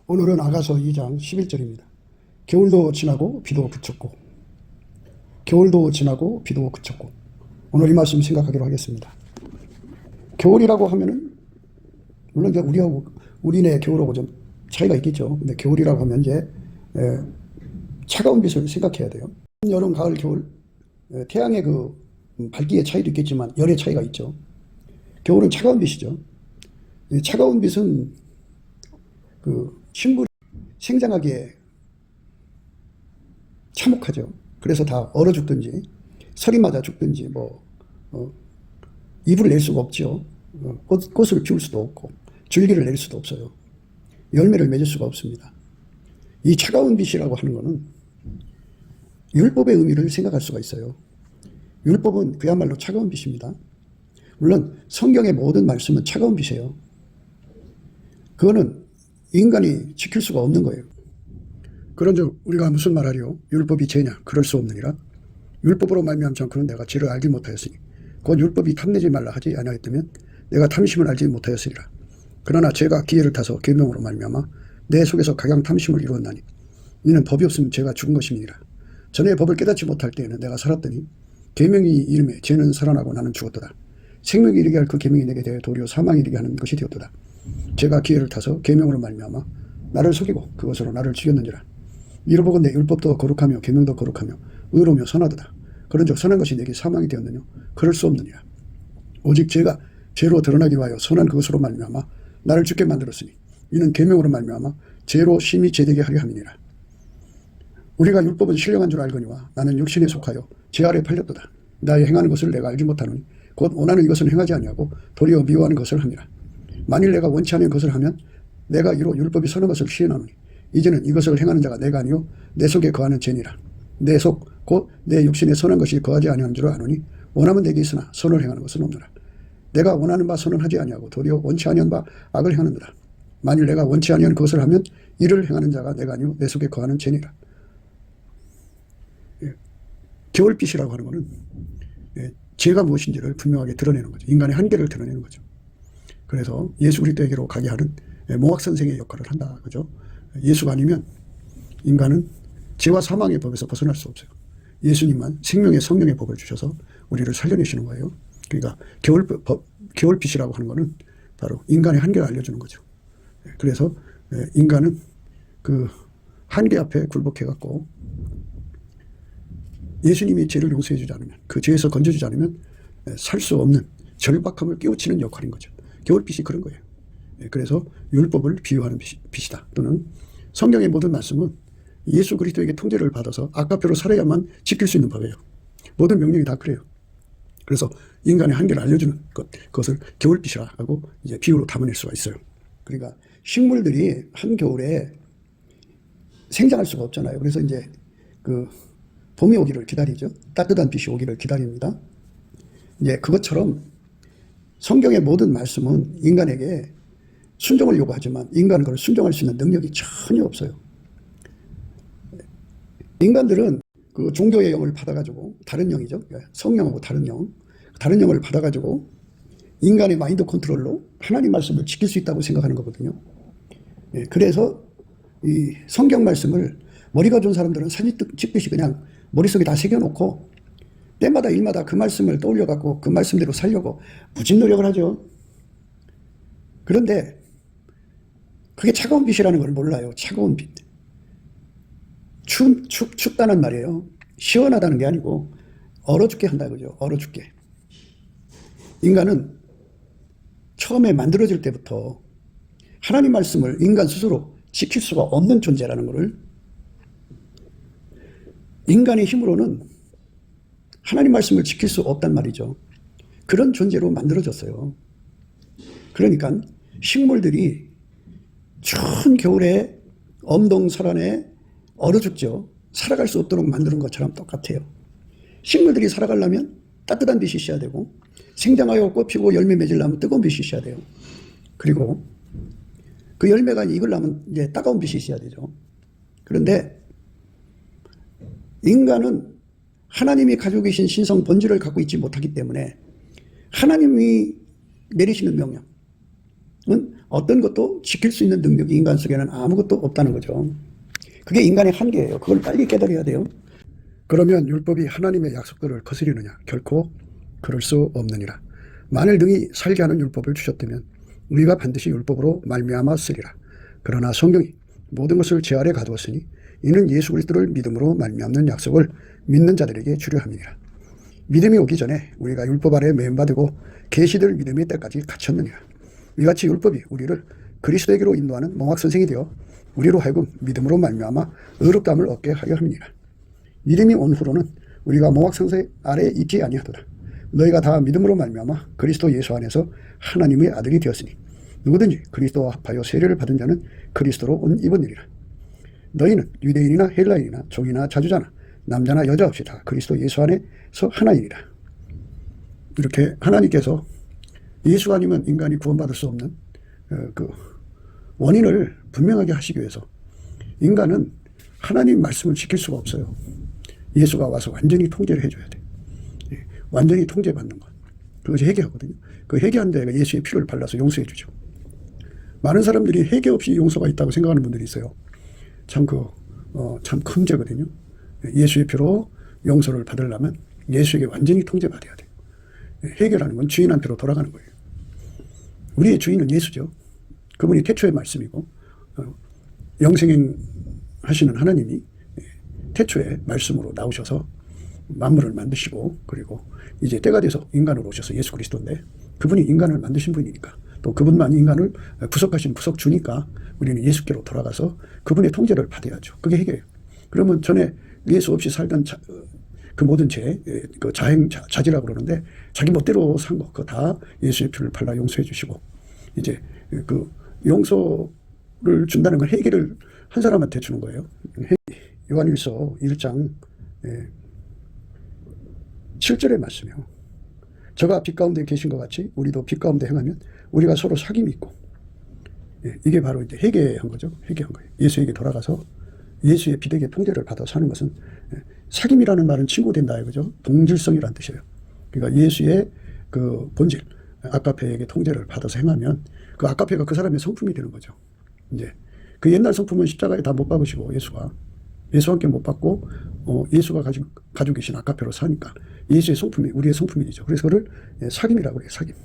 오늘은 아가서 2장 11절입니다. 겨울도 지나고 비도 그쳤고, 겨울도 지나고 비도 그쳤고. 오늘 이 말씀 생각하기로 하겠습니다. 겨울이라고 하면은 물론 이제 우리네 겨울하고 좀 차이가 있겠죠. 근데 겨울이라고 하면 이제 차가운 빛을 생각해야 돼요. 여름, 가을, 겨울 태양의 그 밝기의 차이도 있겠지만 열의 차이가 있죠. 겨울은 차가운 빛이죠. 차가운 빛은 그 식물이 생장하기에 참혹하죠. 그래서 다 얼어 죽든지 설이 맞아 죽든지 잎을 낼 수가 없죠. 꽃을 피울 수도 없고 줄기를 낼 수도 없어요. 열매를 맺을 수가 없습니다. 이 차가운 빛이라고 하는 것은 율법의 의미를 생각할 수가 있어요. 율법은 그야말로 차가운 빛입니다. 물론 성경의 모든 말씀은 차가운 빛이에요. 그거는 인간이 지킬 수가 없는 거예요. 그런즉 우리가 무슨 말하리요? 율법이 죄냐? 그럴 수 없느니라. 율법으로 말미암지 않고는 내가 죄를 알지 못하였으니 곧 율법이 탐내지 말라 하지 아니하였다면 내가 탐심을 알지 못하였으리라. 그러나 죄가 기회를 타서 계명으로 말미암아 내 속에서 각양 탐심을 이루었나니 이는 법이 없으면 죄가 죽은 것임이니라. 전에 법을 깨닫지 못할 때에는 내가 살았더니 계명이 이름에 죄는 살아나고 나는 죽었도다. 생명이 이르게 할 그 계명이 내게 대해 도리어 사망이 이르게 하는 것이 되었도다. 죄가 기회를 타서 계명으로 말미암아 나를 속이고 그것으로 나를 죽였는지라. 이로보건대 율법도 거룩하며 계명도 거룩하며 의로우며 선하도다. 그런즉 선한 것이 내게 사망이 되었느냐? 그럴 수 없느니라. 오직 죄가 죄로 드러나기 위하여 선한 그것으로 말미암아 나를 죽게 만들었으니 이는 계명으로 말미암아 죄로 심히 죄되게 하려 함이니라. 우리가 율법은 신령한 줄 알거니와 나는 육신에 속하여 죄 아래 팔렸도다. 나의 행하는 것을 내가 알지 못하노니 곧 원하는 이것은 행하지 아니하고 도리어 미워하는 것을 함이라. 만일 내가 원치 않은 것을 하면 내가 이로 율법이 선한 것을 시인하노니 이제는 이것을 행하는 자가 내가 아니요 내 속에 거하는 죄니라. 내 속 곧 내 육신에 선한 것이 거하지 아니하는 줄 아노니 원하면 내게 있으나 선을 행하는 것은 없노라. 내가 원하는 바 선은 하지 아니하고 도리어 원치 아니한 바 악을 행하는도다. 만일 내가 원치 아니한 그것을 하면 이를 행하는 자가 내가 아니요 내 속에 거하는 죄니라. 겨울빛이라고 하는 것은 죄가 무엇인지를 분명하게 드러내는 거죠. 인간의 한계를 드러내는 거죠. 그래서 예수 그리스도에게로 가게 하는 몽학 선생의 역할을 한다. 그죠? 예수가 아니면 인간은 죄와 사망의 법에서 벗어날 수 없어요. 예수님만 생명의 성령의 법을 주셔서 우리를 살려내시는 거예요. 그러니까 겨울빛이라고 하는 것은 바로 인간의 한계를 알려주는 거죠. 그래서 인간은 그 한계 앞에 굴복해갖고 예수님이 죄를 용서해 주지 않으면, 그 죄에서 건져주지 않으면 살 수 없는 절박함을 깨우치는 역할인 거죠. 겨울빛이 그런 거예요. 그래서 율법을 비유하는 빛이다. 또는 성경의 모든 말씀은 예수 그리스도에게 통제를 받아서 아까표로 살아야만 지킬 수 있는 법이에요. 모든 명령이 다 그래요. 그래서 인간의 한계를 알려주는 그것을 겨울빛이라고 이제 비유로 담아낼 수가 있어요. 그러니까 식물들이 한겨울에 생장할 수가 없잖아요. 그래서 이제 그 봄이 오기를 기다리죠. 따뜻한 빛이 오기를 기다립니다. 이제 그것처럼 성경의 모든 말씀은 인간에게 순종을 요구하지만 인간은 그걸 순종할 수 있는 능력이 전혀 없어요. 인간들은 그 종교의 영을 받아가지고 다른 영이죠. 성령하고 다른 영을 받아가지고 인간의 마인드 컨트롤로 하나님 말씀을 지킬 수 있다고 생각하는 거거든요. 그래서 이 성경 말씀을 머리가 좋은 사람들은 사진 찍듯이 그냥 머릿속에 다 새겨놓고 때마다 일마다 그 말씀을 떠올려갖고 그 말씀대로 살려고 무진 노력을 하죠. 그런데 그게 차가운 빛이라는 걸 몰라요. 차가운 빛. 춥다는 말이에요. 시원하다는 게 아니고 얼어 죽게 한다 그죠. 얼어 죽게. 인간은 처음에 만들어질 때부터 하나님 말씀을 인간 스스로 지킬 수가 없는 존재라는 것을 인간의 힘으로는 하나님 말씀을 지킬 수 없단 말이죠. 그런 존재로 만들어졌어요. 그러니까 식물들이 추운 겨울에 엄동설안에 얼어 죽죠. 살아갈 수 없도록 만드는 것처럼 똑같아요. 식물들이 살아가려면 따뜻한 빛이 있어야 되고 생장하여 꽃 피고 열매 맺으려면 뜨거운 빛이 있어야 돼요. 그리고 그 열매가 익으려면 이제 따가운 빛이 있어야 되죠. 그런데 인간은 하나님이 가지고 계신 신성 본질을 갖고 있지 못하기 때문에 하나님이 내리시는 명령은 어떤 것도 지킬 수 있는 능력이 인간 속에는 아무것도 없다는 거죠. 그게 인간의 한계예요. 그걸 빨리 깨달아야 돼요. 그러면 율법이 하나님의 약속들을 거스리느냐? 결코 그럴 수 없느니라. 만일 능히 살게 하는 율법을 주셨다면 우리가 반드시 율법으로 말미암아 쓰리라. 그러나 성경이 모든 것을 제 아래 가두었으니 이는 예수 그리스도를 믿음으로 말미암는 약속을 믿는 자들에게 주려 함이니라. 믿음이 오기 전에 우리가 율법 아래 매음받고 계시될 믿음의 때까지 갇혔느니라. 이같이 율법이 우리를 그리스도에게로 인도하는 몽학선생이 되어 우리로 하여금 믿음으로 말미암아 의롭다함을 얻게 하려 함이니라. 믿음이 온 후로는 우리가 몽학선생 아래 있지 아니하도다. 너희가 다 믿음으로 말미암아 그리스도 예수 안에서 하나님의 아들이 되었으니 누구든지 그리스도와 합하여 세례를 받은 자는 그리스도로 옷 입으니라. 너희는 유대인이나 헬라인이나 종이나 자주자나 남자나 여자 없이 다 그리스도 예수 안에서 하나이니라. 이렇게 하나님께서 예수 아니면 인간이 구원받을 수 없는 그 원인을 분명하게 하시기 위해서 인간은 하나님 말씀을 지킬 수가 없어요. 예수가 와서 완전히 통제를 해줘야 돼. 완전히 통제받는 것. 그것이 회개하거든요. 그 회개한 데가 예수의 피를 발라서 용서해 주죠. 많은 사람들이 회개 없이 용서가 있다고 생각하는 분들이 있어요. 참 큰 죄거든요. 예수의 피로 용서를 받으려면 예수에게 완전히 통제받아야 돼요. 회개라는 건 주인한테로 돌아가는 거예요. 우리의 주인은 예수죠. 그분이 태초의 말씀이고 영생행 하시는 하나님이 태초의 말씀으로 나오셔서 만물을 만드시고 그리고 이제 때가 돼서 인간으로 오셔서 예수 그리스도인데 그분이 인간을 만드신 분이니까 또 그분만이 인간을 구속하신 구속주니까 우리는 예수께로 돌아가서 그분의 통제를 받아야죠. 그게 해결이에요. 그러면 전에 예수 없이 살던 그 모든 죄, 그 자지라고 그러는데 자기 멋대로 산 거 그거 다 예수의 피를 발라 용서해 주시고 이제 그 용서를 준다는 건 회개를 한 사람한테 주는 거예요. 요한일서 1장 7절의 말씀이요. 저가 빛 가운데 계신 것 같이 우리도 빛 가운데 행하면 우리가 서로 사귐이 있고 이게 바로 이제 회개한 거죠. 회개한 거예요. 예수에게 돌아가서 예수의 빛에게 통제를 받아 사는 것은 사귐이라는 말은 친구 된다 이거죠. 동질성이라는 뜻이에요. 그러니까 예수의 그 본질 아가페에게 통제를 받아서 행하면 그 아가페가 그 사람의 성품이 되는 거죠. 이제 그 옛날 성품은 십자가에 다 못 박으시고 예수와 함께 못 받고 예수가 가지고 계신 아가페로 사니까 예수의 성품이 우리의 성품이죠. 그래서 그를 사귐이라고 그래요. 사귐.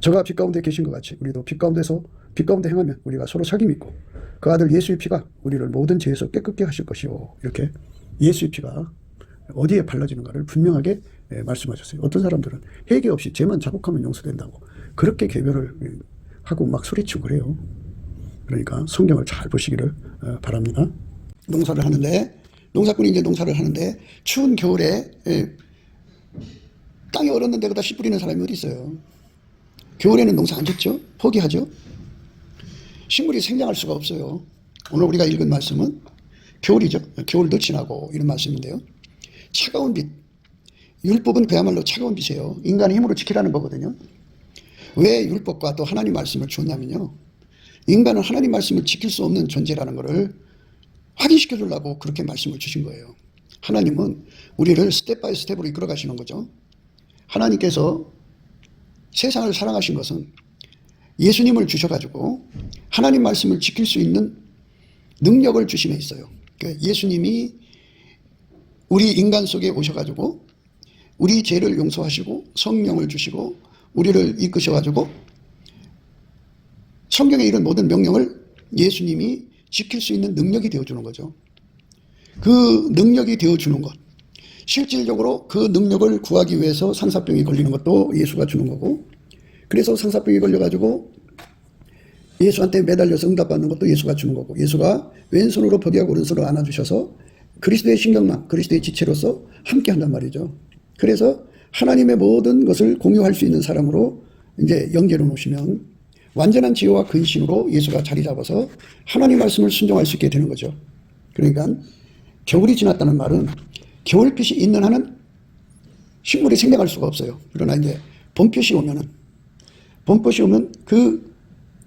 저가 빛 가운데 계신 것 같이 우리도 빛 가운데 행하면 우리가 서로 사귐이 있고 그 아들 예수의 피가 우리를 모든 죄에서 깨끗게 하실 것이요. 이렇게 예수의 피가 어디에 발라지는가를 분명하게 말씀하셨어요. 어떤 사람들은 회개 없이 죄만 자복하면 용서된다고 그렇게 개별을 하고 막 소리치고 그래요. 그러니까 성경을 잘 보시기를 바랍니다. 농사를 하는데 농사꾼이 이제 농사를 하는데 추운 겨울에 땅이 얼었는데 거기다 씨 뿌리는 사람이 어디 있어요. 겨울에는 농사 안 짓죠. 포기하죠. 식물이 생장할 수가 없어요. 오늘 우리가 읽은 말씀은 겨울이죠. 겨울도 지나고 이런 말씀인데요. 차가운 빛. 율법은 그야말로 차가운 빛이에요. 인간의 힘으로 지키라는 거거든요. 왜 율법과 또 하나님 말씀을 주었냐면요. 인간은 하나님 말씀을 지킬 수 없는 존재라는 것을 확인시켜 주려고 그렇게 말씀을 주신 거예요. 하나님은 우리를 스텝 바이 스텝으로 이끌어 가시는 거죠. 하나님께서 세상을 사랑하신 것은 예수님을 주셔가지고 하나님 말씀을 지킬 수 있는 능력을 주심에 있어요. 그러니까 예수님이 우리 인간 속에 오셔가지고 우리 죄를 용서하시고 성령을 주시고 우리를 이끄셔가지고 성경에 이런 모든 명령을 예수님이 지킬 수 있는 능력이 되어주는 거죠. 그 능력이 되어주는 것. 실질적으로 그 능력을 구하기 위해서 상사병이 걸리는 것도 예수가 주는 거고 그래서 상사병이 걸려가지고 예수한테 매달려서 응답받는 것도 예수가 주는 거고 예수가 왼손으로 버리하고 오른손으로 안아주셔서 그리스도의 신경망, 그리스도의 지체로서 함께 한단 말이죠. 그래서 하나님의 모든 것을 공유할 수 있는 사람으로 이제 영계로 놓으시면 완전한 지혜와 근신으로 예수가 자리 잡아서 하나님 말씀을 순종할 수 있게 되는 거죠. 그러니까 겨울이 지났다는 말은 겨울빛이 있는 한은 식물이 생장할 수가 없어요. 그러나 이제 봄빛이 오면 그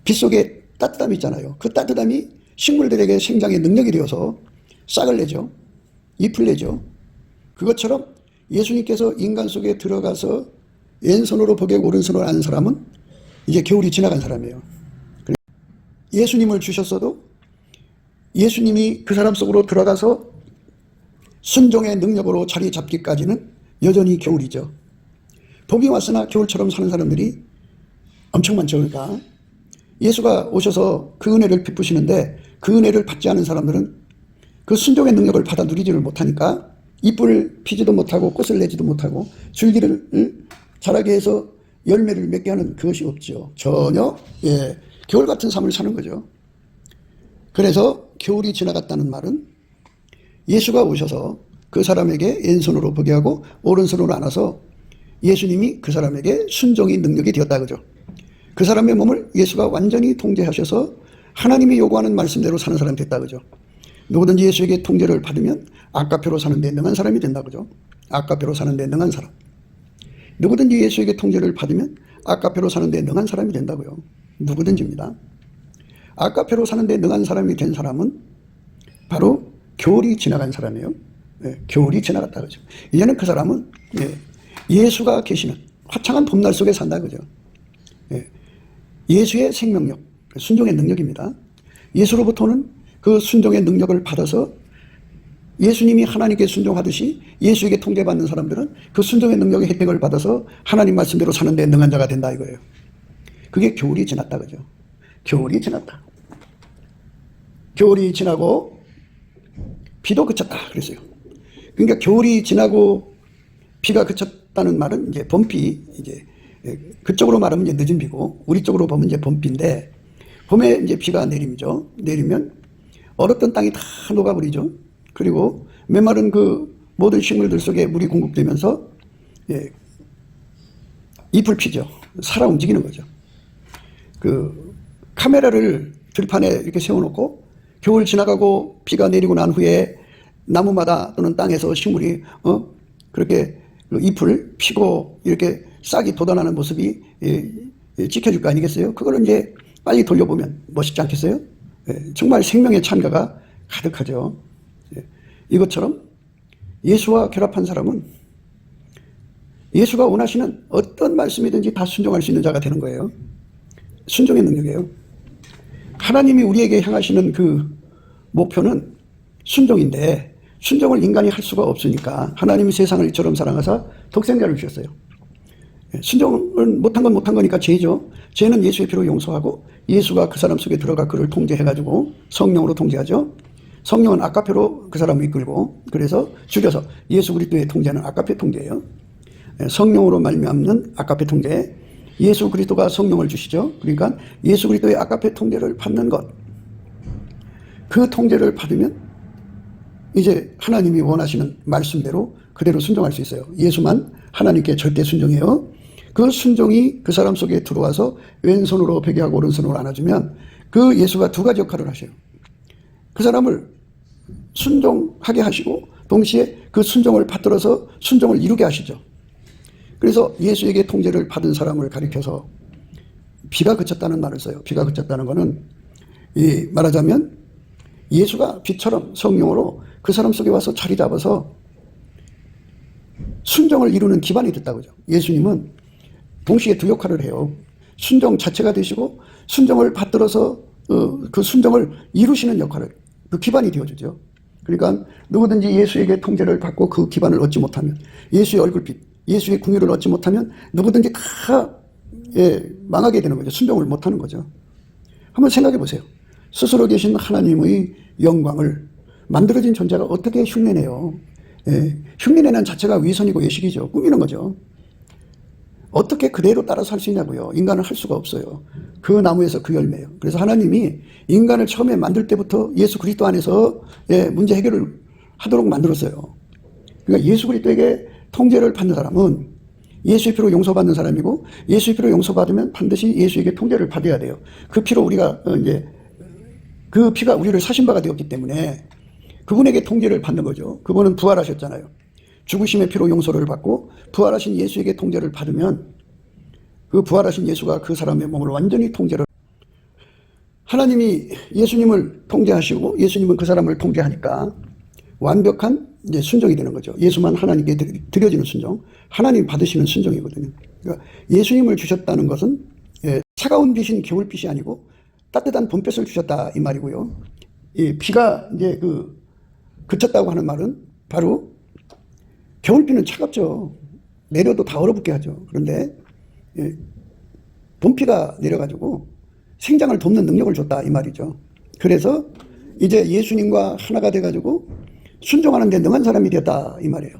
빛 속에 따뜻함이 있잖아요. 그 따뜻함이 식물들에게 생장의 능력이 되어서 싹을 내죠. 잎을 내죠. 그것처럼 예수님께서 인간 속에 들어가서 왼손으로 보게 오른손으로 아는 사람은 이제 겨울이 지나간 사람이에요. 예수님을 주셨어도 예수님이 그 사람 속으로 들어가서 순종의 능력으로 자리 잡기까지는 여전히 겨울이죠. 봄이 왔으나 겨울처럼 사는 사람들이 엄청 많죠. 그러니까 예수가 오셔서 그 은혜를 베푸시는데 그 은혜를 받지 않은 사람들은 그 순종의 능력을 받아 누리지를 못하니까 잎을 피지도 못하고 꽃을 내지도 못하고 줄기를 자라게 해서 열매를 맺게 하는 그것이 없죠. 전혀 겨울 같은 삶을 사는 거죠. 그래서 겨울이 지나갔다는 말은 예수가 오셔서 그 사람에게 왼손으로 보게 하고 오른손으로 안아서 예수님이 그 사람에게 순종의 능력이 되었다 그죠. 그 사람의 몸을 예수가 완전히 통제하셔서 하나님이 요구하는 말씀대로 사는 사람이 됐다 그죠. 누구든지 예수에게 통제를 받으면 아까표로 사는 데 능한 사람이 된다 그죠. 아까표로 사는 데 능한 사람. 누구든지 예수에게 통제를 받으면 아까표로 사는 데 능한 사람이 된다고요. 누구든지입니다. 아까표로 사는 데 능한 사람이 된 사람은 바로 겨울이 지나간 사람이에요. 겨울이 지나갔다 그죠. 이제는 그 사람은 예수가 계시는 화창한 봄날 속에 산다 그죠. 예수의 생명력, 순종의 능력입니다. 예수로부터는 그 순종의 능력을 받아서 예수님이 하나님께 순종하듯이 예수에게 통제받는 사람들은 그 순종의 능력의 혜택을 받아서 하나님 말씀대로 사는 데 능한 자가 된다 이거예요. 그게 겨울이 지났다 그죠. 겨울이 지났다. 겨울이 지나고 비도 그쳤다 그랬어요. 그러니까 겨울이 지나고 비가 그쳤다는 말은 이제 봄비, 이제 그쪽으로 말하면 이제 늦은 비고 우리 쪽으로 보면 이제 봄비인데 봄에 이제 비가 내림이죠. 내리면 얼었던 땅이 다 녹아버리죠. 그리고 메마른 그 모든 식물들 속에 물이 공급되면서 잎을 피죠. 살아 움직이는 거죠. 그 카메라를 들판에 이렇게 세워놓고 겨울 지나가고 비가 내리고 난 후에 나무마다 또는 땅에서 식물이 그렇게 잎을 피고 이렇게 싹이 돋아나는 모습이 찍혀질 거 아니겠어요? 그걸 이제 빨리 돌려보면 멋있지 않겠어요? 정말 생명의 찬가가 가득하죠. 이것처럼 예수와 결합한 사람은 예수가 원하시는 어떤 말씀이든지 다 순종할 수 있는 자가 되는 거예요. 순종의 능력이에요. 하나님이 우리에게 향하시는 그 목표는 순종인데 순종을 인간이 할 수가 없으니까 하나님이 세상을 이처럼 사랑하사 독생자를 주셨어요. 순종을 못한 건 못한 거니까 죄죠. 죄는 예수의 피로 용서하고 예수가 그 사람 속에 들어가 그를 통제해가지고 성령으로 통제하죠. 성령은 아까페로 그 사람을 이끌고 그래서 줄여서 예수 그리스도의 통제는 아까페 통제예요. 성령으로 말미암는 아까페 통제. 예수 그리스도가 성령을 주시죠. 그러니까 예수 그리스도의 아까페 통제를 받는 것. 그 통제를 받으면 이제 하나님이 원하시는 말씀대로 그대로 순종할 수 있어요. 예수만 하나님께 절대 순종해요. 그 순종이 그 사람 속에 들어와서 왼손으로 베게 하고 오른손으로 안아주면 그 예수가 두 가지 역할을 하셔요. 그 사람을 순종하게 하시고 동시에 그 순종을 받들어서 순종을 이루게 하시죠. 그래서 예수에게 통제를 받은 사람을 가리켜서 비가 그쳤다는 말을 써요. 비가 그쳤다는 것은 말하자면 예수가 비처럼 성령으로 그 사람 속에 와서 자리 잡아서 순종을 이루는 기반이 됐다고죠. 예수님은 동시에 두 역할을 해요. 순종 자체가 되시고 순종을 받들어서 그 순종을 이루시는 역할을 그 기반이 되어주죠. 그러니까 누구든지 예수에게 통제를 받고 그 기반을 얻지 못하면 예수의 얼굴빛, 예수의 궁유를 얻지 못하면 누구든지 다 망하게 되는 거죠. 순종을 못하는 거죠. 한번 생각해 보세요. 스스로 계신 하나님의 영광을 만들어진 존재가 어떻게 흉내내요? 흉내내는 자체가 위선이고 예식이죠. 꾸미는 거죠. 어떻게 그대로 따라서 할 수 있냐고요. 인간은 할 수가 없어요. 그 나무에서 그 열매예요. 그래서 하나님이 인간을 처음에 만들 때부터 예수 그리스도 안에서 문제 해결을 하도록 만들었어요. 그러니까 예수 그리스도에게 통제를 받는 사람은 예수의 피로 용서받는 사람이고 예수의 피로 용서받으면 반드시 예수에게 통제를 받아야 돼요. 그 피로 우리가 이제 그 피가 우리를 사신 바가 되었기 때문에 그분에게 통제를 받는 거죠. 그분은 부활하셨잖아요. 죽으심의 피로 용서를 받고 부활하신 예수에게 통제를 받으면 그 부활하신 예수가 그 사람의 몸을 완전히 통제를 하나님이 예수님을 통제하시고 예수님은 그 사람을 통제하니까 완벽한 이제 순종이 되는 거죠. 예수만 하나님께 드려지는 순종, 하나님 받으시는 순종이거든요. 그러니까 예수님을 주셨다는 것은 차가운 빛인 겨울빛이 아니고 따뜻한 봄볕을 주셨다 이 말이고요. 이 비가 이제 그쳤다고 하는 말은 바로 겨울비는 차갑죠. 내려도 다 얼어붙게 하죠. 그런데 봄비가 내려가지고 생장을 돕는 능력을 줬다 이 말이죠. 그래서 이제 예수님과 하나가 돼가지고 순종하는 데 능한 사람이 되었다 이 말이에요.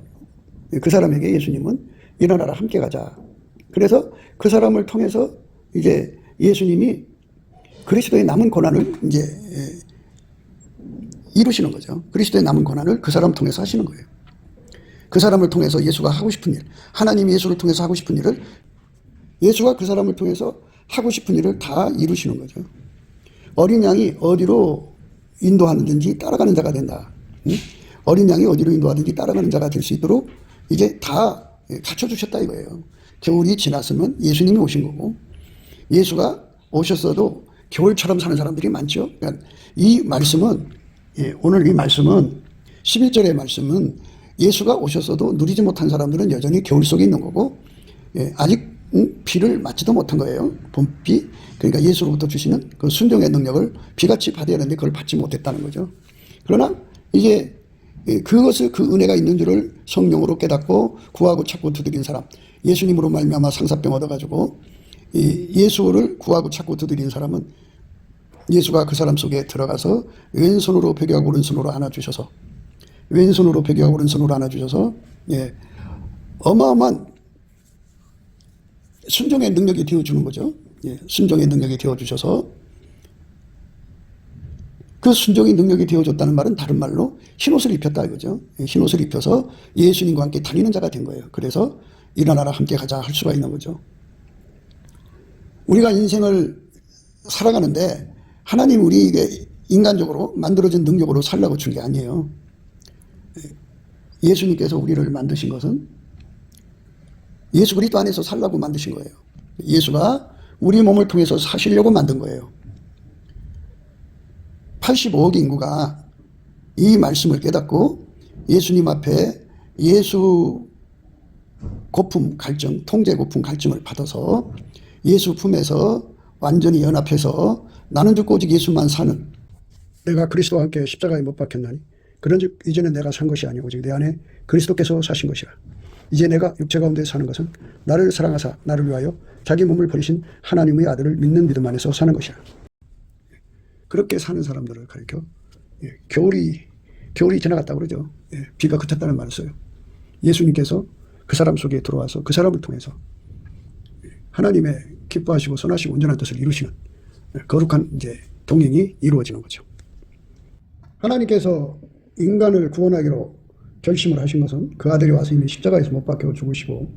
그 사람에게 예수님은 일어나라 함께 가자. 그래서 그 사람을 통해서 이제 예수님이 그리스도의 남은 고난을 이제 이루시는 거죠. 그리스도의 남은 고난을 그 사람 통해서 하시는 거예요. 그 사람을 통해서 예수가 하고 싶은 일, 하나님이 예수를 통해서 하고 싶은 일을 예수가 그 사람을 통해서 하고 싶은 일을 다 이루시는 거죠. 어린 양이 어디로 인도하는지 따라가는 자가 된다. 어린 양이 어디로 인도하든지 따라가는 자가 될 수 있도록 이제 다 갖춰주셨다 이거예요. 겨울이 지났으면 예수님이 오신 거고, 예수가 오셨어도 겨울처럼 사는 사람들이 많죠. 그러니까 이 말씀은, 오늘 이 말씀은 11절의 말씀은 예수가 오셨어도 누리지 못한 사람들은 여전히 겨울 속에 있는 거고, 아직 비를 맞지도 못한 거예요. 봄비. 그러니까 예수로부터 주시는 그 순종의 능력을 비같이 받아야 하는데 그걸 받지 못했다는 거죠. 그러나 이제 그것을, 그 은혜가 있는 줄을 성령으로 깨닫고 구하고 찾고 두드린 사람, 예수님으로 말미암아 상사병 얻어가지고 예수를 구하고 찾고 두드린 사람은 예수가 그 사람 속에 들어가서 왼손으로 베개하고 오른손으로 안아주셔서, 왼손으로 베개하고 오른손으로 안아주셔서 어마어마한 순종의 능력이 되어주는 거죠. 순종의 능력이 되어주셔서, 그 순종의 능력이 되어줬다는 말은 다른 말로 흰옷을 입혔다 이거죠. 흰옷을 입혀서 예수님과 함께 다니는 자가 된 거예요. 그래서 일어나라 함께 가자 할 수가 있는 거죠. 우리가 인생을 살아가는데 하나님 우리에게 인간적으로 만들어진 능력으로 살라고 준 게 아니에요. 예수님께서 우리를 만드신 것은 예수 그리스도 안에서 살라고 만드신 거예요. 예수가 우리 몸을 통해서 사시려고 만든 거예요. 85억 인구가 이 말씀을 깨닫고 예수님 앞에 예수 고품 갈증, 통제 고품 갈증을 받아서 예수 품에서 완전히 연합해서 나는 죽고 오직 예수만 사는, 내가 그리스도와 함께 십자가에 못 박혔나니 그런즉 이제는 내가 산 것이 아니고 오직 내 안에 그리스도께서 사신 것이라. 이제 내가 육체 가운데 사는 것은 나를 사랑하사 나를 위하여 자기 몸을 버리신 하나님의 아들을 믿는 믿음 안에서 사는 것이라. 그렇게 사는 사람들을 가리켜 겨울이 지나갔다고 그러죠. 비가 그쳤다는 말을 써요. 예수님께서 그 사람 속에 들어와서 그 사람을 통해서 하나님의 기뻐하시고 선하시고 온전한 뜻을 이루시는 거룩한 이제 동행이 이루어지는 거죠. 하나님께서 인간을 구원하기로 결심을 하신 것은 그 아들이 와서 이미 십자가에서 못 박혀 죽으시고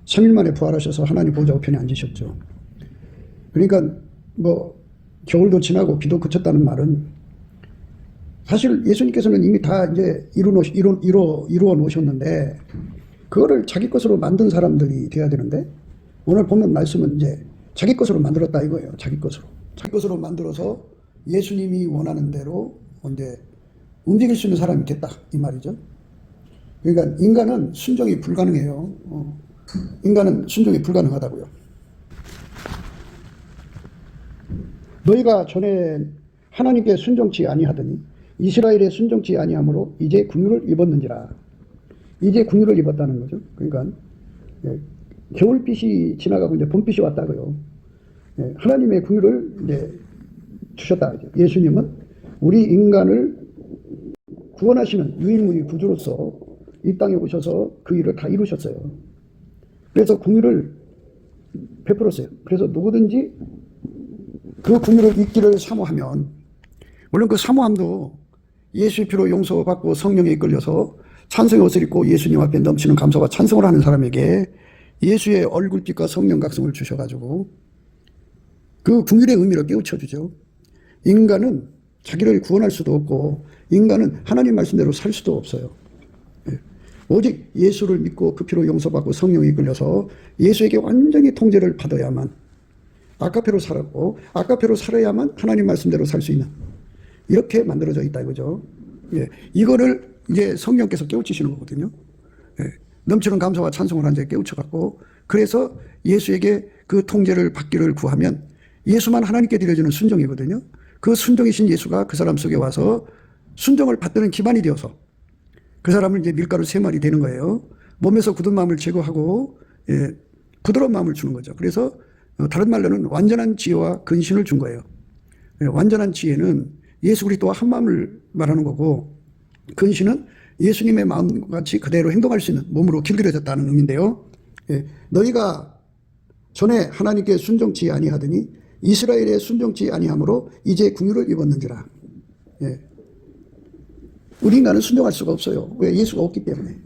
3일 만에 부활하셔서 하나님 보좌 우편에 앉으셨죠. 그러니까 겨울도 지나고 비도 그쳤다는 말은 사실 예수님께서는 이미 다 이제 이루어 놓으셨는데 그거를 자기 것으로 만든 사람들이 돼야 되는데, 오늘 보면 말씀은 이제 자기 것으로 만들었다 이거예요. 자기 것으로 만들어서 예수님이 원하는 대로 이제 움직일 수 있는 사람이 됐다 이 말이죠. 그러니까 인간은 순종이 불가능해요. 인간은 순종이 불가능하다고요. 너희가 전에 하나님께 순종치 아니하더니 이스라엘에 순종치 아니하므로 이제 긍휼을 입었는지라. 이제 긍휼을 입었다는 거죠. 그러니까 겨울빛이 지나가고 이제 봄빛이 왔다고요. 하나님의 긍휼을 이제 주셨다. 예수님은 우리 인간을 구원하시는 유일무이 구주로서 이 땅에 오셔서 그 일을 다 이루셨어요. 그래서 긍휼을 베풀었어요. 그래서 누구든지 그 긍휼을 잊기를 사모하면, 물론 그 사모함도 예수의 피로 용서받고 성령에 이끌려서 찬송의 옷을 입고 예수님 앞에 넘치는 감사와 찬송을 하는 사람에게 예수의 얼굴빛과 성령 각성을 주셔가지고 그 긍휼의 의미를 깨우쳐주죠. 인간은 자기를 구원할 수도 없고 인간은 하나님 말씀대로 살 수도 없어요. 오직 예수를 믿고 그 피로 용서받고 성령에 이끌려서 예수에게 완전히 통제를 받아야만 아까페로 살았고 아까페로 살아야만 하나님 말씀대로 살 수 있는, 이렇게 만들어져 있다 이거죠. 이거를 이제 성령께서 깨우치시는 거거든요. 넘치는 감사와 찬송을 한 자에 깨우쳐갖고, 그래서 예수에게 그 통제를 받기를 구하면 예수만 하나님께 드려지는 순종이거든요. 그 순종이신 예수가 그 사람 속에 와서 순종을 받드는 기반이 되어서 그 사람을 이제 밀가루 3마리 되는 거예요. 몸에서 굳은 마음을 제거하고 부드러운 마음을 주는 거죠. 그래서 다른 말로는 완전한 지혜와 근신을 준 거예요. 완전한 지혜는 예수 그리스도와 한 마음을 말하는 거고, 근신은 예수님의 마음같이 그대로 행동할 수 있는 몸으로 길들여졌다는 의미인데요. 너희가 전에 하나님께 순종치 아니하더니 이스라엘에 순종치 아니함으로 이제 궁유를 입었는지라. 우리 인간은 순종할 수가 없어요. 왜? 예수가 없기 때문에.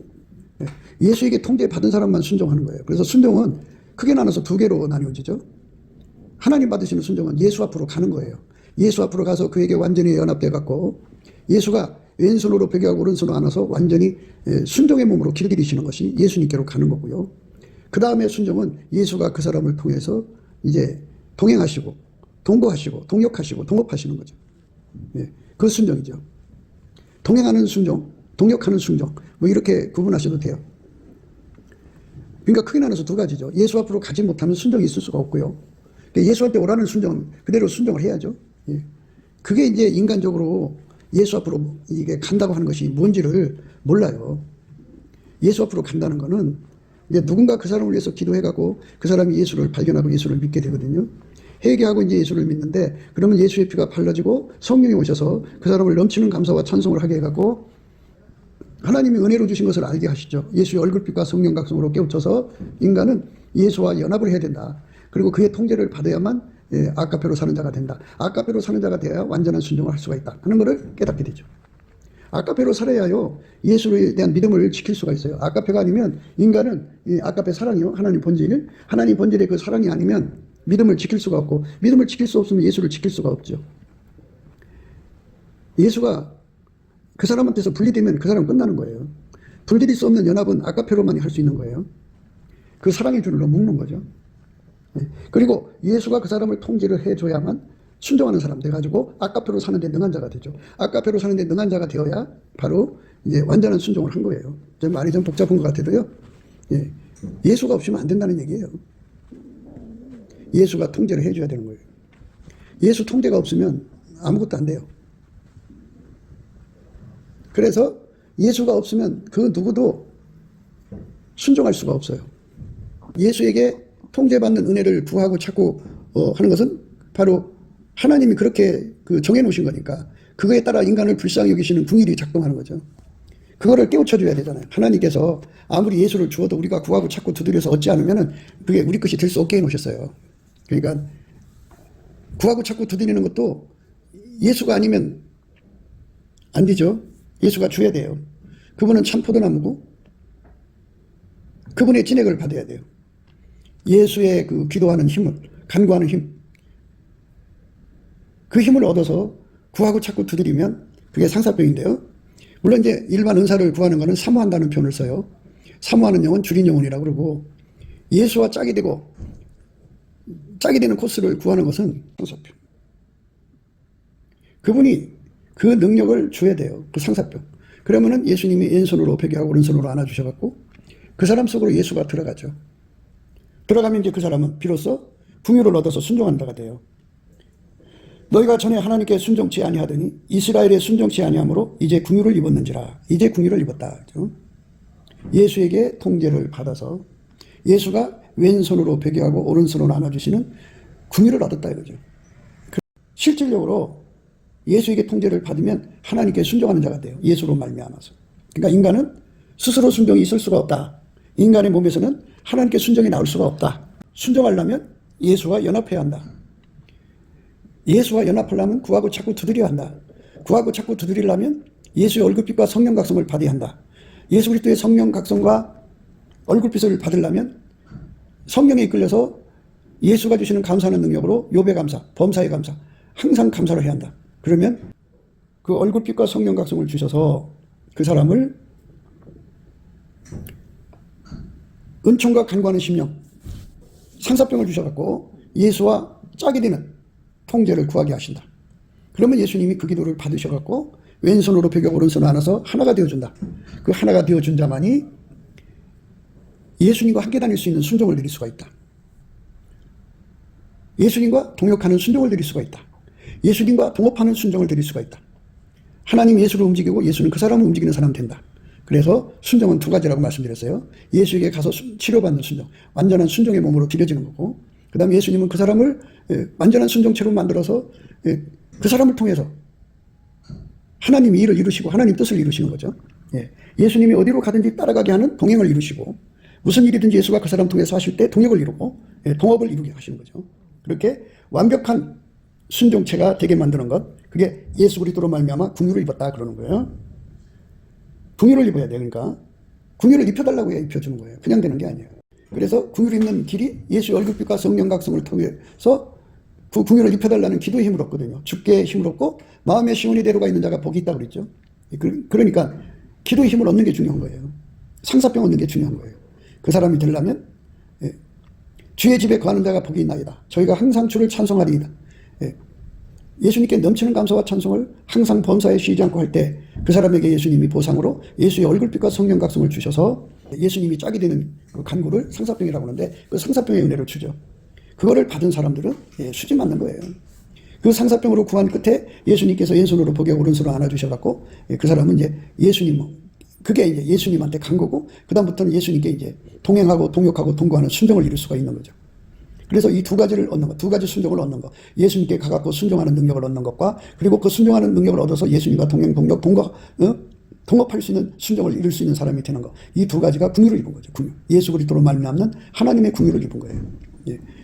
예수에게 통제받은 사람만 순종하는 거예요. 그래서 순종은 크게 나눠서 2개로 나뉘어지죠. 하나님 받으시는 순종은 예수 앞으로 가는 거예요. 예수 앞으로 가서 그에게 완전히 연합돼 갖고 예수가 왼손으로 벽에하고 오른손으로 안아서 완전히 순종의 몸으로 길들이시는 것이 예수님께로 가는 거고요. 그 다음에 순종은 예수가 그 사람을 통해서 이제 동행하시고 동거하시고 동역하시고 동업하시는 거죠. 그 순종이죠. 동행하는 순종, 동역하는 순종, 뭐 이렇게 구분하셔도 돼요. 그러니까 크게 나눠서 2가지죠. 예수 앞으로 가지 못하면 순종이 있을 수가 없고요. 예수한테 오라는 순종, 그대로 순종을 해야죠. 그게 이제 인간적으로 예수 앞으로 이게 간다고 하는 것이 뭔지를 몰라요. 예수 앞으로 간다는 거는 이제 누군가 그 사람을 위해서 기도해가고 그 사람이 예수를 발견하고 예수를 믿게 되거든요. 회개하고 이제 예수를 믿는데, 그러면 예수의 피가 발라지고 성령이 오셔서 그 사람을 넘치는 감사와 찬송을 하게 해갖고 하나님이 은혜로 주신 것을 알게 하시죠. 예수의 얼굴빛과 성령 각성으로 깨우쳐서 인간은 예수와 연합을 해야 된다. 그리고 그의 통제를 받아야만 아까페로 사는 자가 된다. 아까페로 사는 자가 되어야 완전한 순종을 할 수가 있다 하는 것을 깨닫게 되죠. 아까페로 살아야요 예수에 대한 믿음을 지킬 수가 있어요. 아까페가 아니면 인간은 아까페 사랑이요, 하나님 본질의 그 사랑이 아니면 믿음을 지킬 수가 없고, 믿음을 지킬 수 없으면 예수를 지킬 수가 없죠. 예수가 그 사람한테서 분리되면 그 사람은 끝나는 거예요. 분리될 수 없는 연합은 아까페로만이 할 수 있는 거예요. 그 사랑의 줄로 묶는 거죠. 그리고 예수가 그 사람을 통제를 해줘야만 순종하는 사람 돼가지고 아까페로 사는데 능한 자가 되죠. 아까페로 사는데 능한 자가 되어야 바로 이제 완전한 순종을 한 거예요. 말이 좀 복잡한 것 같아도요. 예수가 없으면 안 된다는 얘기예요. 예수가 통제를 해줘야 되는 거예요. 예수 통제가 없으면 아무것도 안 돼요. 그래서 예수가 없으면 그 누구도 순종할 수가 없어요. 예수에게 통제받는 은혜를 구하고 찾고 하는 것은 바로 하나님이 그렇게 정해놓으신 거니까 그거에 따라 인간을 불쌍히 여기시는 궁일이 작동하는 거죠. 그거를 깨우쳐줘야 되잖아요. 하나님께서 아무리 예수를 주어도 우리가 구하고 찾고 두드려서 얻지 않으면 그게 우리 것이 될 수 없게 해놓으셨어요. 그러니까 구하고 찾고 두드리는 것도 예수가 아니면 안 되죠. 예수가 줘야 돼요. 그분은 참 포도나무고 그분의 진액을 받아야 돼요. 예수의 그 기도하는 힘을, 간구하는 힘, 그 힘을 얻어서 구하고 찾고 두드리면 그게 상사병인데요. 물론 이제 일반 은사를 구하는 것은 사모한다는 표현을 써요. 사모하는 영은 줄인 영혼이라고 그러고, 예수와 짝이 되는 코스를 구하는 것은 상사병. 그분이 그 능력을 줘야 돼요. 그 상사병. 그러면은 예수님이 왼손으로 벽에하고 오른손으로 안아주셔갖고 그 사람 속으로 예수가 들어가죠. 들어가면 이제 그 사람은 비로소 궁유를 얻어서 순종하는 자가 돼요. 너희가 전에 하나님께 순종치 아니하더니 이스라엘에 순종치 아니함으로 이제 궁유를 입었는지라. 이제 궁유를 입었다. 예수에게 통제를 받아서 예수가 왼손으로 벽에하고 오른손으로 안아주시는 궁유를 얻었다 이거죠. 실질적으로 예수에게 통제를 받으면 하나님께 순종하는 자가 돼요. 예수로 말미암아서. 그러니까 인간은 스스로 순종이 있을 수가 없다. 인간의 몸에서는 하나님께 순종이 나올 수가 없다. 순종하려면 예수와 연합해야 한다. 예수와 연합하려면 구하고 찾고 두드려야 한다. 구하고 찾고 두드리려면 예수의 얼굴빛과 성령 각성을 받아야 한다. 예수 그리스도의 성령 각성과 얼굴빛을 받으려면 성령에 이끌려서 예수가 주시는 감사하는 능력으로 욥의 감사, 범사의 감사, 항상 감사를 해야 한다. 그러면 그 얼굴빛과 성령 각성을 주셔서 그 사람을 은총과 간구하는 심령, 상사병을 주셔갖고 예수와 짝이 되는 통제를 구하게 하신다. 그러면 예수님이 그 기도를 받으셔갖고 왼손으로 벽에 오른손을 안아서 하나가 되어준다. 그 하나가 되어준 자만이 예수님과 함께 다닐 수 있는 순종을 내릴 수가 있다. 예수님과 동역하는 순종을 드릴 수가 있다. 예수님과 동업하는 순종을 드릴 수가 있다. 하나님 예수를 움직이고 예수는 그 사람을 움직이는 사람이 된다. 그래서 순종은 두 가지라고 말씀드렸어요. 예수에게 가서 치료받는 순종, 완전한 순종의 몸으로 드려지는 거고, 그 다음에 예수님은 그 사람을 완전한 순종체로 만들어서 그 사람을 통해서 하나님이 일을 이루시고 하나님 뜻을 이루시는 거죠. 예수님이 어디로 가든지 따라가게 하는 동행을 이루시고, 무슨 일이든지 예수가 그 사람 통해서 하실 때 동역을 이루고 동업을 이루게 하시는 거죠. 그렇게 완벽한 순종체가 되게 만드는 것, 그게 예수 그리스도로 말미암아 긍휼을 입었다 그러는 거예요. 긍휼을 입어야 돼. 그러니까 긍휼을 입혀달라고 입혀주는 거예요. 그냥 되는 게 아니에요. 그래서 긍휼을 입는 길이 예수의 얼굴빛과 성령 각성을 통해서 그 긍휼을 입혀달라는 기도의 힘을 얻거든요. 주께 힘을 얻고 마음의 시온이 대로가 있는 자가 복이 있다고 그랬죠. 그러니까 기도의 힘을 얻는 게 중요한 거예요. 상사병 얻는 게 중요한 거예요. 그 사람이 되려면 주의 집에 거하는 자가 복이 있나이다. 저희가 항상 주를 찬송하리이다. 예수님께 넘치는 감사와 찬송을 항상 범사에 쉬지 않고 할 때 그 사람에게 예수님이 보상으로 예수의 얼굴빛과 성령 각성을 주셔서 예수님이 짝이 되는 그 간구를 상사병이라고 하는데 그 상사병의 은혜를 주죠. 그거를 받은 사람들은 수지 맞는 거예요. 그 상사병으로 구한 끝에 예수님께서 왼손으로 복의 오른손으로 안아주셔갖고 그 사람은 이제 예수님, 그게 이제 예수님한테 간 거고, 그다음부터는 예수님께 이제 동행하고 동역하고 동거하는 순종을 이룰 수가 있는 거죠. 그래서 이 두 가지를 얻는 것, 두 가지 순종을 얻는 것, 예수님께 가갖고 순종하는 능력을 얻는 것과, 그리고 그 순종하는 능력을 얻어서 예수님과 동행, 동역, 동업할 수 있는 순종을 이룰 수 있는 사람이 되는 것, 이 두 가지가 긍휼을 입은 거죠. 긍휼. 예수 그리스도로 말미암는 하나님의 긍휼을 입은 거예요.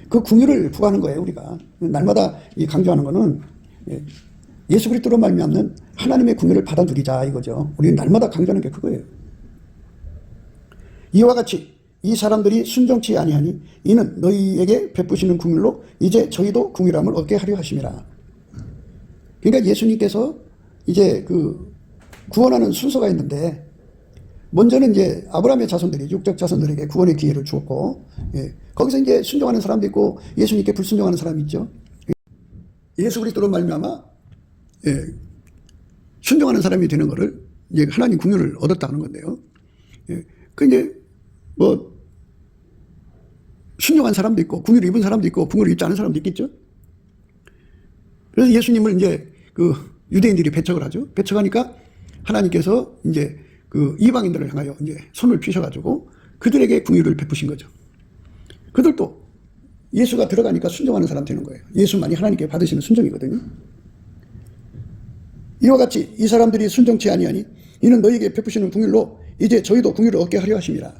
그 긍휼을 구하는 거예요. 우리가 날마다 강조하는 거는 예수 그리스도로 말미암는 하나님의 긍휼을 받아 누리자 이거죠. 우리는 날마다 강조하는 게 그거예요. 이와 같이 이 사람들이 순종치 아니하니 이는 너희에게 베푸시는 긍휼로 이제 저희도 긍휼함을 얻게 하려 하심이라. 그러니까 예수님께서 이제 그 구원하는 순서가 있는데, 먼저는 이제 아브라함의 자손들이, 육적 자손들에게 구원의 기회를 주었고, 거기서 이제 순종하는 사람도 있고 예수님께 불순종하는 사람이 있죠. 예수 그리스도로 말미암아 순종하는 사람이 되는 것을 이제 하나님 긍휼을 얻었다는 건데요. 그 이제 뭐 순종한 사람도 있고 긍휼을 입은 사람도 있고 긍휼을 입지 않은 사람도 있겠죠. 그래서 예수님을 이제 그 유대인들이 배척을 하죠. 배척하니까 하나님께서 이제 그 이방인들을 향하여 이제 손을 펴셔가지고 그들에게 긍휼을 베푸신 거죠. 그들도 예수가 들어가니까 순종하는 사람 되는 거예요. 예수만이 하나님께 받으시는 순종이거든요. 이와 같이 이 사람들이 순종치 아니하니 이는 너희에게 베푸시는 긍휼로 이제 저희도 긍휼을 얻게 하려 하심이라.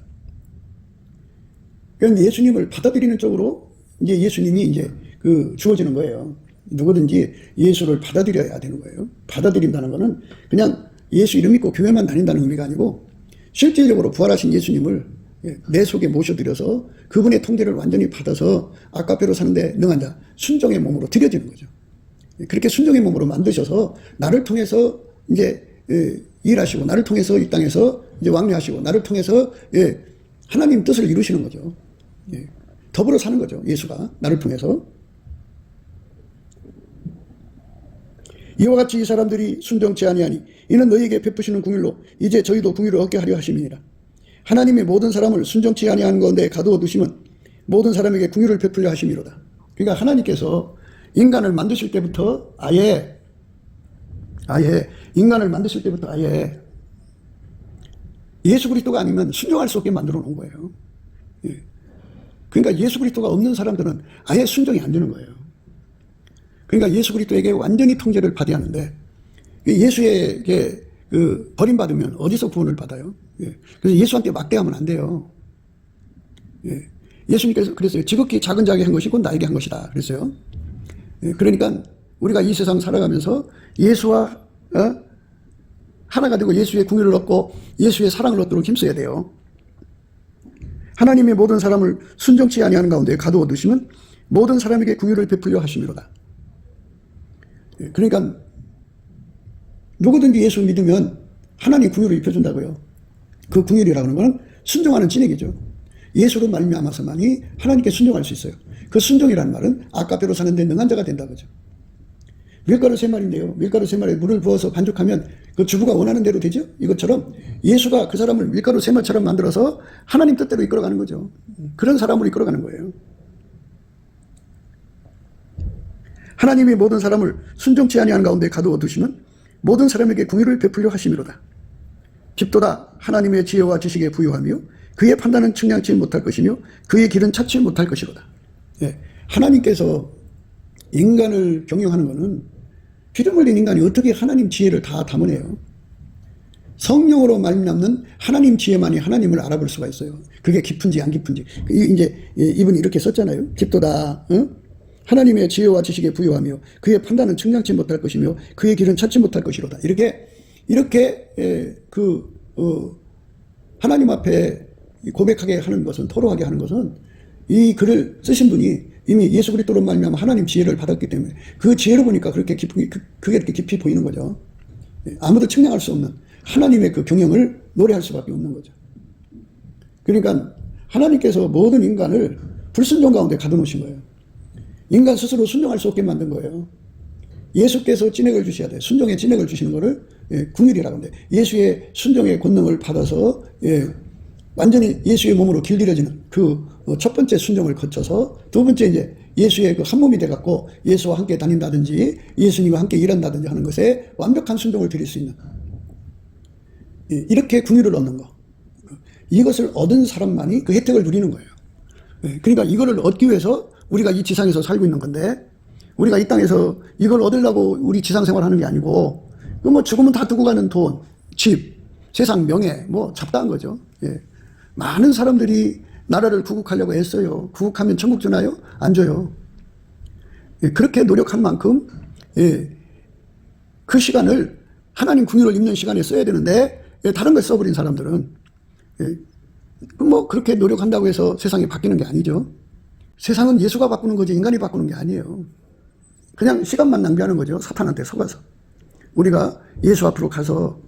그러니까 예수님을 받아들이는 쪽으로 이제 예수님이 이제 그 주어지는 거예요. 누구든지 예수를 받아들여야 되는 거예요. 받아들인다는 거는 그냥 예수 이름 믿고 교회만 다닌다는 의미가 아니고 실질적으로 부활하신 예수님을 내 속에 모셔들여서 그분의 통제를 완전히 받아서 아까페로 사는데 능한 자, 순종의 몸으로 드려지는 거죠. 그렇게 순종의 몸으로 만드셔서 나를 통해서 이제 일하시고 나를 통해서 이 땅에서 이제 왕래하시고 나를 통해서 하나님 뜻을 이루시는 거죠. 더불어 사는 거죠. 예수가 나를 통해서. 이와 같이 이 사람들이 순종치 아니하니 이는 너희에게 베푸시는 긍휼로 이제 저희도 긍휼을 얻게 하려 하심이니라. 하나님의 모든 사람을 순종치 아니하는 가운데 가두어 두시면 모든 사람에게 긍휼을 베풀려 하심이로다. 그러니까 하나님께서 인간을 만드실 때부터 아예 인간을 만드실 때부터 아예 예수 그리스도가 아니면 순종할 수 없게 만들어 놓은 거예요. 그러니까 예수 그리스도가 없는 사람들은 아예 순종이 안 되는 거예요. 그러니까 예수 그리스도에게 완전히 통제를 받아야 하는데 예수에게 그 버림받으면 어디서 구원을 받아요? 그래서 예수한테 막대하면 안 돼요. 예수님께서 그랬어요. 지극히 작은 자에게 한 것이 곧 나에게 한 것이다. 그랬어요. 그러니까 우리가 이 세상 살아가면서 예수와 하나가 되고 예수의 긍휼을 얻고 예수의 사랑을 얻도록 힘써야 돼요. 하나님의 모든 사람을 순종치 아니하는 가운데 가두어 두시면 모든 사람에게 긍휼을 베풀려 하심이로다. 그러니까 누구든지 예수 믿으면 하나님 긍휼을 입혀준다고요. 그 긍휼이라는 것은 순종하는 진액이죠. 예수로 말미암아서만이 하나님께 순종할 수 있어요. 그 순종이라는 말은 아까페로 사는데 능한 자가 된다 그죠. 밀가루 3마리인데요. 밀가루 3마리에 물을 부어서 반죽하면 그 주부가 원하는 대로 되죠. 이것처럼 예수가 그 사람을 밀가루 3마리처럼 만들어서 하나님 뜻대로 이끌어가는 거죠. 그런 사람으로 이끌어가는 거예요. 하나님이 모든 사람을 순종치 아니한 가운데 가두어 두시면 모든 사람에게 공의를 베풀려 하심이로다. 깊도다 하나님의 지혜와 지식에 부유하며 그의 판단은 측량치 못할 것이며 그의 길은 찾지 못할 것이로다. 예, 하나님께서 인간을 경영하는 것은 피를 흘린 인간이 어떻게 하나님 지혜를 다 담으네요. 성령으로 말미암는 하나님 지혜만이 하나님을 알아볼 수가 있어요. 그게 깊은지 안 깊은지. 이제 이분이 이렇게 썼잖아요. 깊도다. 응? 하나님의 지혜와 지식에 부유하며 그의 판단은 측량치 못할 것이며 그의 길은 찾지 못할 것이로다. 이렇게 하나님 앞에 고백하게 하는 것은, 토로하게 하는 것은, 이 글을 쓰신 분이 이미 예수 그리스도로 말미암아 하나님 지혜를 받았기 때문에 그 지혜로 보니까 그게 이렇게 깊이 보이는 거죠. 아무도 측량할 수 없는 하나님의 그 경영을 노래할 수밖에 없는 거죠. 그러니까 하나님께서 모든 인간을 불순종 가운데 가둬놓으신 거예요. 인간 스스로 순종할 수 없게 만든 거예요. 예수께서 찐액을 주셔야 돼요. 순종의 찐액을 주시는 거를 궁율이라고 하는데, 예수의 순종의 권능을 받아서 완전히 예수의 몸으로 길들여지는 그 첫 번째 순종을 거쳐서 두 번째 이제 예수의 그 한 몸이 돼갖고 예수와 함께 다닌다든지 예수님과 함께 일한다든지 하는 것에 완벽한 순종을 드릴 수 있는, 이렇게 궁유를 얻는 거, 이것을 얻은 사람만이 그 혜택을 누리는 거예요. 그러니까 이거를 얻기 위해서 우리가 이 지상에서 살고 있는 건데, 우리가 이 땅에서 이걸 얻으려고 우리 지상 생활하는 게 아니고, 뭐 죽으면 다 두고 가는 돈, 집, 세상 명예, 뭐 잡다한 거죠. 많은 사람들이 나라를 구국하려고 했어요. 구국하면 천국 주나요? 안 줘요. 그렇게 노력한 만큼 그 시간을 하나님 궁유를 입는 시간에 써야 되는데, 다른 걸 써버린 사람들은 뭐 그렇게 노력한다고 해서 세상이 바뀌는 게 아니죠. 세상은 예수가 바꾸는 거지 인간이 바꾸는 게 아니에요. 그냥 시간만 낭비하는 거죠. 사탄한테 속아서. 우리가 예수 앞으로 가서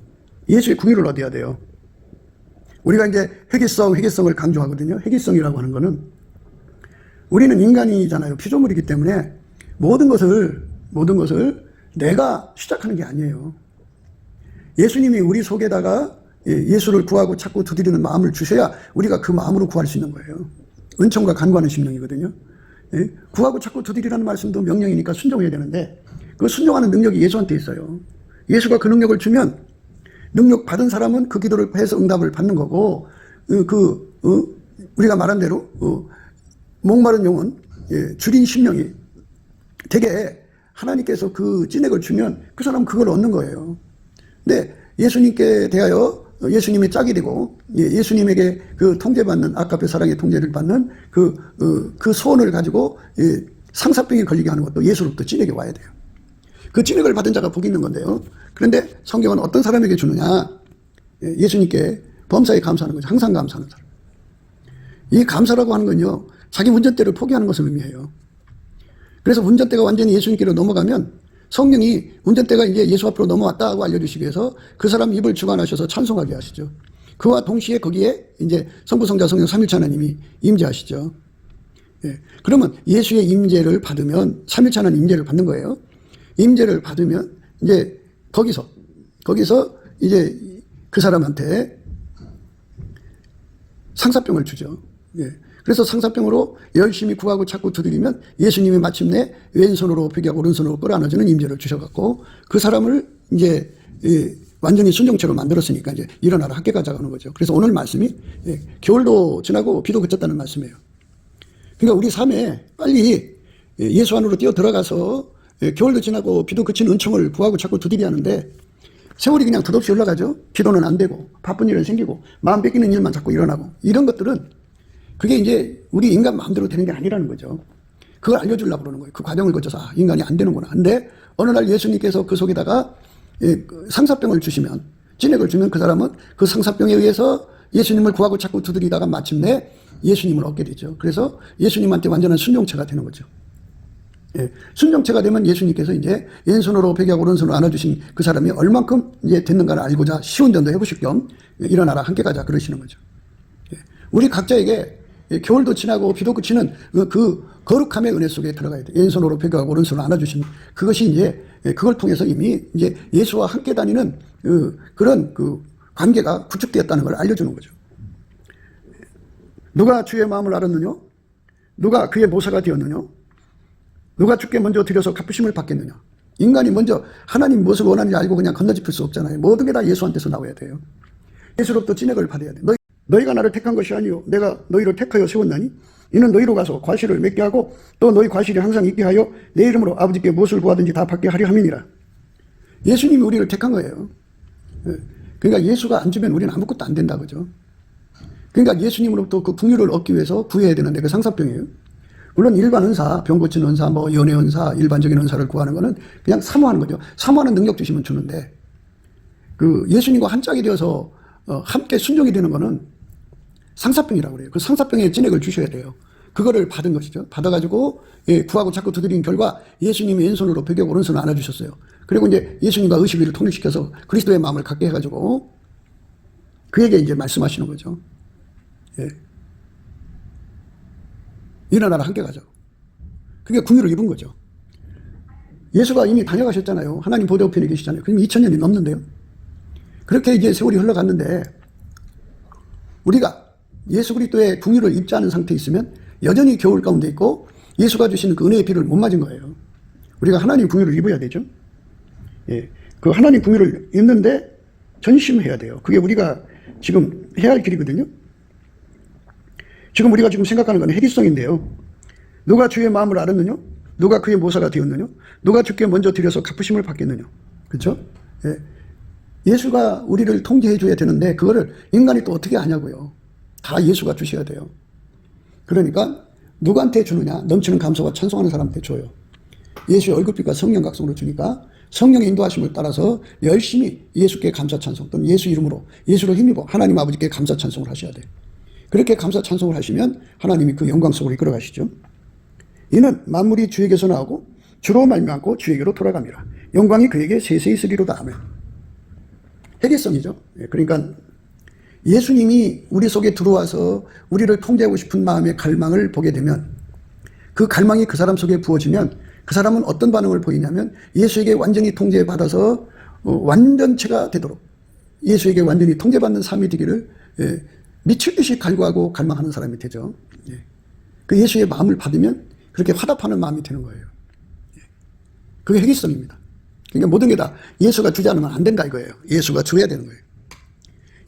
예수의 궁유를 얻어야 돼요. 우리가 이제 회개성을 강조하거든요. 회개성이라고 하는 거는, 우리는 인간이잖아요. 피조물이기 때문에 모든 것을 내가 시작하는 게 아니에요. 예수님이 우리 속에다가 예수를 구하고 찾고 두드리는 마음을 주셔야 우리가 그 마음으로 구할 수 있는 거예요. 은총과 간구하는 심령이거든요. 구하고 찾고 두드리라는 말씀도 명령이니까 순종해야 되는데, 그 순종하는 능력이 예수한테 있어요. 예수가 그 능력을 주면 능력 받은 사람은 그 기도를 해서 응답을 받는 거고, 우리가 말한 대로 목마른 영혼, 줄인 심령이 되게 하나님께서 그 찐액을 주면 그 사람은 그걸 얻는 거예요. 근데 예수님께 대하여 예수님이 짝이 되고 예수님에게 그 통제받는, 아까의 사랑의 통제를 받는 그 소원을 가지고 상사병에 걸리게 하는 것도 예수로부터 찐액이 와야 돼요. 그 찐액을 받은 자가 복이 있는 건데요. 그런데 성경은 어떤 사람에게 주느냐? 예수님께 범사에 감사하는 거죠. 항상 감사하는 사람. 이 감사라고 하는 건요, 자기 운전대를 포기하는 것을 의미해요. 그래서 운전대가 완전히 예수님께로 넘어가면 성령이 운전대가 이제 예수 앞으로 넘어왔다고 알려주시기 위해서 그 사람 입을 주관하셔서 찬송하게 하시죠. 그와 동시에 거기에 이제 성부, 성자, 성령 삼일체 하나님이 임재하시죠. 그러면 예수의 임재를 받으면 삼일체 하나님 임재를 받는 거예요. 임재를 받으면 이제 거기서 이제 그 사람한테 상사병을 주죠. 그래서 상사병으로 열심히 구하고 찾고 두드리면 예수님이 마침내 왼손으로 베개하고 오른손으로 끌어안아주는 임재를 주셔갖고 그 사람을 이제 완전히 순종체로 만들었으니까 이제 일어나라 함께 가자는 거죠. 그래서 오늘 말씀이 겨울도 지나고 비도 그쳤다는 말씀이에요. 그러니까 우리 삶에 빨리 예수 안으로 뛰어 들어가서 겨울도 지나고 비도 그친 은총을 구하고 찾고 두드려야 하는데, 세월이 그냥 덧없이 흘러가죠. 기도는 안 되고 바쁜 일은 생기고 마음 뺏기는 일만 자꾸 일어나고, 이런 것들은 그게 이제 우리 인간 마음대로 되는 게 아니라는 거죠. 그걸 알려주려고 그러는 거예요. 그 과정을 거쳐서 인간이 안 되는구나. 근데 어느 날 예수님께서 그 속에다가 상사병을 주시면, 찐액을 주면 그 사람은 그 상사병에 의해서 예수님을 구하고 찾고 두드리다가 마침내 예수님을 얻게 되죠. 그래서 예수님한테 완전한 순종체가 되는 거죠. 순종체가 되면 예수님께서 이제 왼손으로 베개하고 오른손으로 안아주신 그 사람이 얼만큼 이제 됐는가를 알고자 시운전도 해보실 겸 일어나라 함께 가자 그러시는 거죠. 우리 각자에게 겨울도 지나고 비도 그치는 그 거룩함의 은혜 속에 들어가야 돼. 왼손으로 베개하고 오른손으로 안아주신 그것이 이제 그걸 통해서 이미 이제 예수와 함께 다니는 그런 관계가 구축되었다는 걸 알려주는 거죠. 누가 주의 마음을 알았느냐? 누가 그의 모사가 되었느냐? 누가 주께 먼저 드려서 갚으심을 받겠느냐. 인간이 먼저 하나님 무엇을 원하는지 알고 그냥 건너짚을 수 없잖아요. 모든 게 다 예수한테서 나와야 돼요. 예수로부터 진액을 받아야 돼. 너희가 나를 택한 것이 아니요 내가 너희를 택하여 세웠나니 이는 너희로 가서 과실을 맺게 하고 또 너희 과실이 항상 있게 하여 내 이름으로 아버지께 무엇을 구하든지 다 받게 하려 함이니라. 예수님이 우리를 택한 거예요. 그러니까 예수가 안 주면 우리는 아무것도 안 된다 그죠. 그러니까 예수님으로부터 그 긍휼을 얻기 위해서 구해야 되는데 그 상사병이에요. 물론 일반 은사, 병 고치는 은사, 뭐 연애 은사, 일반적인 은사를 구하는 거는 그냥 사모하는 거죠. 사모하는 능력 주시면 주는데 그 예수님과 한 짝이 되어서 함께 순종이 되는 거는 상사병이라고 그래요. 그 상사병의 진액을 주셔야 돼요. 그거를 받은 것이죠. 받아가지고 구하고 자꾸 두드린 결과 예수님이 왼손으로 벽에 오른손을 안아주셨어요. 그리고 이제 예수님과 의식을 통일시켜서 그리스도의 마음을 갖게 해가지고 그에게 이제 말씀하시는 거죠. 예. 일어나라 함께 가자. 그게 긍휼을 입은 거죠. 예수가 이미 다녀가셨잖아요. 하나님 보좌 우편에 계시잖아요. 그럼 2000년이 넘는데요. 그렇게 이제 세월이 흘러갔는데 우리가 예수 그리스도의 긍휼을 입지 않은 상태에 있으면 여전히 겨울 가운데 있고 예수가 주시는 그 은혜의 비를 못 맞은 거예요. 우리가 하나님 긍휼을 입어야 되죠. 예. 그 하나님 긍휼을 입는데 전심해야 돼요. 그게 우리가 지금 해야 할 길이거든요. 지금 우리가 지금 생각하는 건 해리성인데요. 누가 주의 마음을 알았느냐? 누가 그의 모사가 되었느냐? 누가 주께 먼저 드려서 갚으심을 받겠느냐? 그렇죠? 예. 예수가 우리를 통제해 줘야 되는데 그거를 인간이 또 어떻게 하냐고요. 다 예수가 주셔야 돼요. 그러니까 누구한테 주느냐? 넘치는 감사와 찬송하는 사람한테 줘요. 예수의 얼굴빛과 성령 각성으로 주니까 성령의 인도하심을 따라서 열심히 예수께 감사 찬송 또는 예수 이름으로 예수를 힘입어 하나님 아버지께 감사 찬송을 하셔야 돼요. 그렇게 감사 찬송을 하시면 하나님이 그 영광 속으로 이끌어 가시죠. 이는 만물이 주에게서 나오고 주로 말미암고 주에게로 돌아갑니다. 영광이 그에게 세세히 있으리로다. 아멘. 회개성이죠. 그러니까 예수님이 우리 속에 들어와서 우리를 통제하고 싶은 마음의 갈망을 보게 되면 그 갈망이 그 사람 속에 부어지면 그 사람은 어떤 반응을 보이냐면 예수에게 완전히 통제받아서 완전체가 되도록 예수에게 완전히 통제받는 삶이 되기를 미칠 듯이 갈구하고 갈망하는 사람이 되죠. 그 예수의 마음을 받으면 그렇게 화답하는 마음이 되는 거예요. 그게 회개성입니다. 그러니까 모든 게 다 예수가 주지 않으면 안 된다 이거예요. 예수가 줘야 되는 거예요.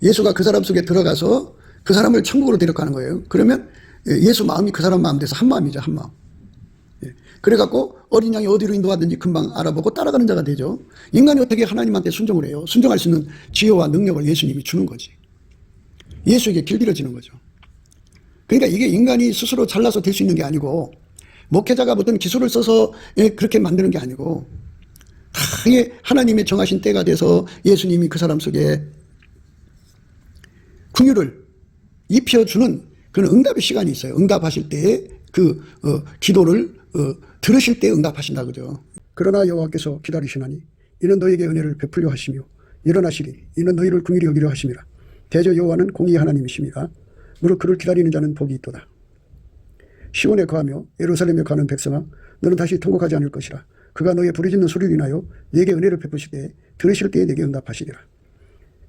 예수가 그 사람 속에 들어가서 그 사람을 천국으로 데려가는 거예요. 그러면 예수 마음이 그 사람 마음 돼서 한 마음이죠. 한 마음. 그래갖고 어린 양이 어디로 인도하든지 금방 알아보고 따라가는 자가 되죠. 인간이 어떻게 하나님한테 순종을 해요? 순종할 수 있는 지혜와 능력을 예수님이 주는 거지. 예수에게 길들여지는 거죠. 그러니까 이게 인간이 스스로 잘나서 될 수 있는 게 아니고 목회자가 어떤 기술을 써서 그렇게 만드는 게 아니고 다 하나님의 정하신 때가 돼서 예수님이 그 사람 속에 긍휼을 입혀주는 그런 응답의 시간이 있어요. 응답하실 때에 그 기도를 들으실 때 응답하신다 그죠. 그러나 여호와께서 기다리시나니 이는 너희에게 은혜를 베풀려 하시며 일어나시리 이는 너희를 긍휼히 여기려 하심이라. 대저 여호와는 공의의 하나님이십니다. 무릇 그를 기다리는 자는 복이 있도다. 시온에 거하며 예루살렘에 거하는 백성아 너는 다시 통곡하지 않을 것이라. 그가 너의 부르짖는 소리를 인하여 네게 은혜를 베푸실 때에 들으실 때에 네게 응답하시리라.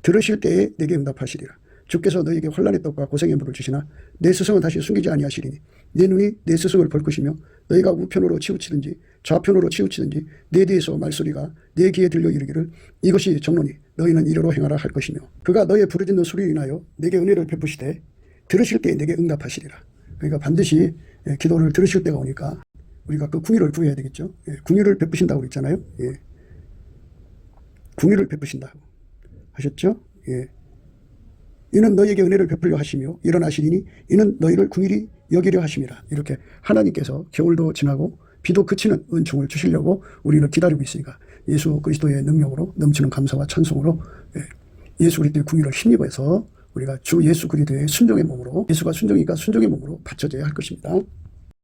들으실 때에 네게 응답하시리라. 주께서 너희에게 환난의 떡과 고생의 물을 주시나 내 스승은 다시 숨기지 아니하시리니 내 눈이 내 스승을 볼 것이며 너희가 우편으로 치우치든지 좌편으로 치우치든지 내 뒤에서 말소리가 내 귀에 들려 이르기를 이것이 정론이 너희는 이러로 행하라 할 것이며 그가 너의 부르짖는 소리를 인하여 내게 은혜를 베푸시되 들으실 때에 내게 응답하시리라. 그러니까 반드시 기도를 들으실 때가 오니까 우리가 그 긍휼을 구해야 되겠죠. 긍휼을 베푸신다고 그랬잖아요. 긍휼을 베푸신다고 하셨죠. 이는 너희에게 은혜를 베풀려 하시며 일어나시리니 이는 너희를 긍휼히 여기려 하심이라. 이렇게 하나님께서 겨울도 지나고 비도 그치는 은총을 주시려고 우리를 기다리고 있으니까 예수 그리스도의 능력으로 넘치는 감사와 찬송으로 예수 그리스도의 긍휼을 힘입어서 우리가 주 예수 그리스도의 순종의 몸으로 예수가 순종이니까 순종의 몸으로 바쳐져야 할 것입니다.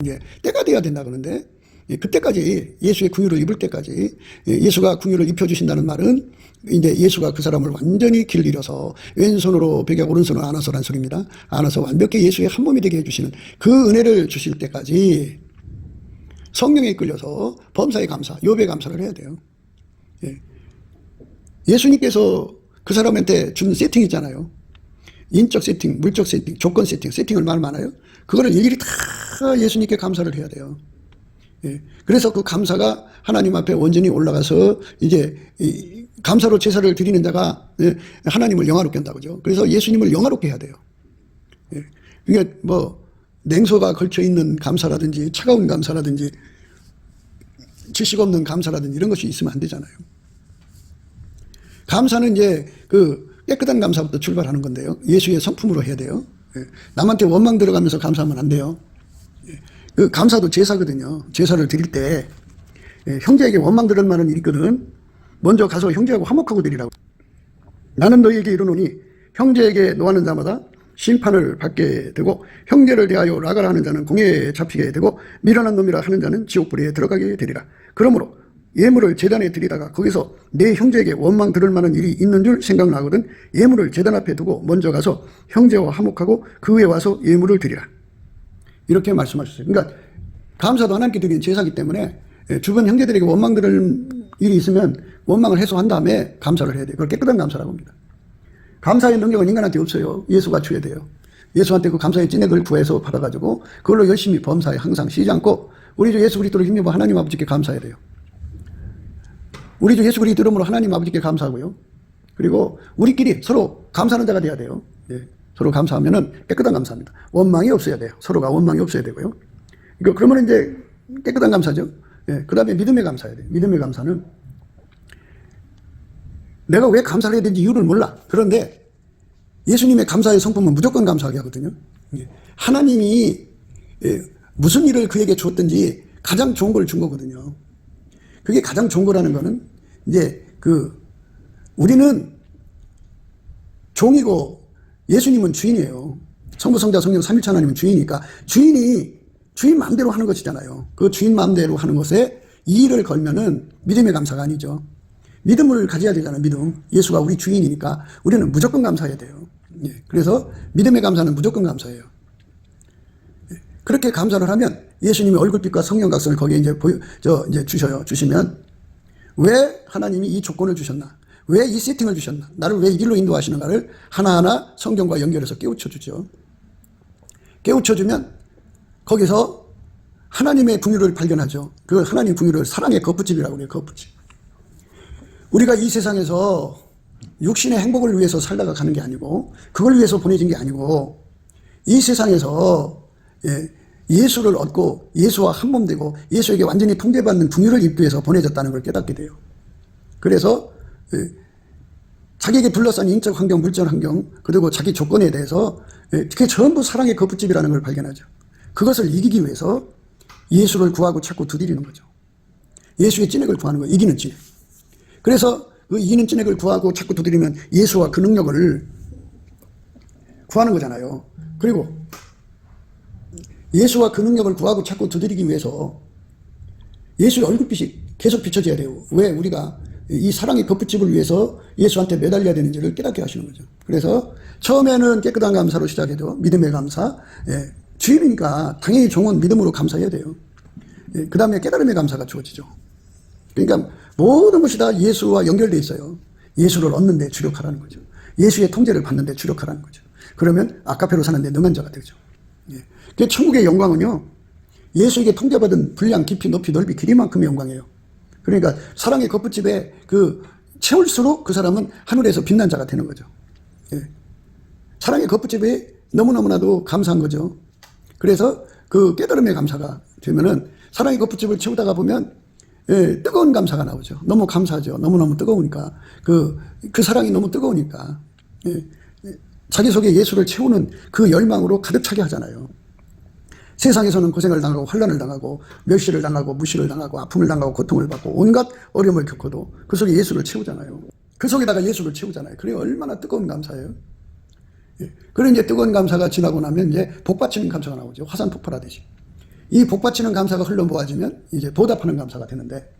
이제 때가 돼야 된다 그러는데 그때까지 예수의 긍휼을 입을 때까지 예수가 긍휼을 입혀주신다는 말은 이제 예수가 그 사람을 완전히 길들여서 왼손으로 벽에 오른손을 안아서란 소리입니다. 안아서 완벽히 예수의 한 몸이 되게 해주시는 그 은혜를 주실 때까지 성령에 이끌려서 범사에 감사, 욥의 감사를 해야 돼요. 예수님께서 그 사람한테 준 세팅이 있잖아요. 인적 세팅, 물적 세팅, 조건 세팅, 세팅 얼마나 많아요? 그거를 일일이 다 예수님께 감사를 해야 돼요. 예. 그래서 그 감사가 하나님 앞에 온전히 올라가서 이제 감사로 제사를 드리는 자가 하나님을 영화롭게 한다고죠. 그래서 예수님을 영화롭게 해야 돼요. 예. 이게 뭐 냉소가 걸쳐 있는 감사라든지 차가운 감사라든지 지식 없는 감사라든지 이런 것이 있으면 안 되잖아요. 감사는 이제 그 깨끗한 감사부터 출발하는 건데요. 예수의 성품으로 해야 돼요. 예. 남한테 원망 들어가면서 감사하면 안 돼요. 예. 그 감사도 제사거든요. 제사를 드릴 때 형제에게 원망 들을 만한 일이 있거든. 먼저 가서 형제하고 화목하고 드리라고. 나는 너희에게 이르노니 형제에게 노하는 자마다 심판을 받게 되고 형제를 대하여 라가라 하는 자는 공회에 잡히게 되고 미련한 놈이라 하는 자는 지옥불에 들어가게 되리라. 그러므로 예물을 제단에 드리다가 거기서 내 형제에게 원망 들을 만한 일이 있는 줄 생각나거든 예물을 제단 앞에 두고 먼저 가서 형제와 화목하고 그 후에 와서 예물을 드리라. 이렇게 말씀하셨어요. 그러니까 감사도 하나님께 드리는 제사기 때문에 주변 형제들에게 원망 들을 일이 있으면 원망을 해소한 다음에 감사를 해야 돼요. 그걸 깨끗한 감사라고 합니다. 감사의 능력은 인간한테 없어요. 예수가 줘야 돼요. 예수한테 그 감사의 찐액을 구해서 받아가지고 그걸로 열심히 범사에 항상 쉬지 않고 우리 주 예수 그리스도를 힘입어 하나님 아버지께 감사해야 돼요. 우리 주 예수 그리스도 이름으로 하나님 아버지께 감사하고요. 그리고 우리끼리 서로 감사하는 자가 돼야 돼요. 예. 서로 감사하면은 깨끗한 감사입니다. 원망이 없어야 돼요. 서로가 원망이 없어야 되고요. 그러면 이제 깨끗한 감사죠. 예. 그 다음에 믿음의 감사해야 돼요. 믿음의 감사는 내가 왜 감사를 해야 되는지 이유를 몰라. 그런데 예수님의 감사의 성품은 무조건 감사하게 하거든요. 하나님이 무슨 일을 그에게 주었든지 가장 좋은 걸 준 거거든요. 그게 가장 좋은 거라는 거는 이제 우리는 종이고 예수님은 주인이에요. 성부, 성자, 성령, 삼위일체 하나님은 주인이니까 주인 마음대로 하는 것이잖아요. 그 주인 마음대로 하는 것에 이의를 걸면은 믿음의 감사가 아니죠. 믿음을 가져야 되잖아요. 믿음. 예수가 우리 주인이니까 우리는 무조건 감사해야 돼요. 예. 그래서 믿음의 감사는 무조건 감사해요. 예. 그렇게 감사를 하면 예수님이 얼굴빛과 성령 각성을 거기에 이제 주셔요. 주시면 왜 하나님이 이 조건을 주셨나? 왜 이 세팅을 주셨나? 나를 왜 이 길로 인도하시는가를 하나하나 성경과 연결해서 깨우쳐 주죠. 깨우쳐 주면 거기서 하나님의 긍휼을 발견하죠. 그 하나님 긍휼을 사랑의 거푸집이라고 그래요. 거푸집. 우리가 이 세상에서 육신의 행복을 위해서 살다가 가는 게 아니고 그걸 위해서 보내진 게 아니고 이 세상에서 예수를 얻고 예수와 한 몸 되고 예수에게 완전히 통제받는 긍휼을 입기 위해서 보내졌다는 걸 깨닫게 돼요. 그래서 자기에게 둘러싼 인적 환경, 물질 환경 그리고 자기 조건에 대해서 그게 전부 사랑의 거푸집이라는 걸 발견하죠. 그것을 이기기 위해서 예수를 구하고 찾고 두드리는 거죠. 예수의 찐액을 구하는 거예요. 이기는 찐액. 그래서 그 이기는 찐액을 구하고 자꾸 두드리면 예수와 그 능력을 구하는 거잖아요. 그리고 예수와 그 능력을 구하고 자꾸 두드리기 위해서 예수의 얼굴빛이 계속 비춰져야 돼요. 왜 우리가 이 사랑의 거푸집을 위해서 예수한테 매달려야 되는지를 깨닫게 하시는 거죠. 그래서 처음에는 깨끗한 감사로 시작해도 믿음의 감사, 주인이니까 당연히 종은 믿음으로 감사해야 돼요. 그 다음에 깨달음의 감사가 주어지죠. 그러니까 모든 것이 다 예수와 연결되어 있어요. 예수를 얻는 데 주력하라는 거죠. 예수의 통제를 받는 데 주력하라는 거죠. 그러면 아카페로 사는 데 능한 자가 되죠. 그 천국의 영광은요. 예수에게 통제받은 분량, 깊이, 높이, 넓이, 길이만큼의 영광이에요. 그러니까 사랑의 거푸집에 채울수록 그 사람은 하늘에서 빛난 자가 되는 거죠. 사랑의 거푸집에 너무너무나도 감사한 거죠. 그래서 그 깨달음의 감사가 되면은 사랑의 거푸집을 채우다가 보면 뜨거운 감사가 나오죠. 너무 감사하죠. 너무너무 뜨거우니까. 그 사랑이 너무 뜨거우니까. 자기 속에 예수를 채우는 그 열망으로 가득 차게 하잖아요. 세상에서는 고생을 당하고 환난을 당하고 멸시를 당하고 무시를 당하고 아픔을 당하고 고통을 받고 온갖 어려움을 겪어도 그 속에 예수를 채우잖아요. 그 속에다가 예수를 채우잖아요. 그래 얼마나 뜨거운 감사예요. 그런 이제 뜨거운 감사가 지나고 나면 이제 복받치는 감사가 나오죠. 화산 폭발하듯이. 이 복받치는 감사가 흘러 모아지면 이제 보답하는 감사가 되는데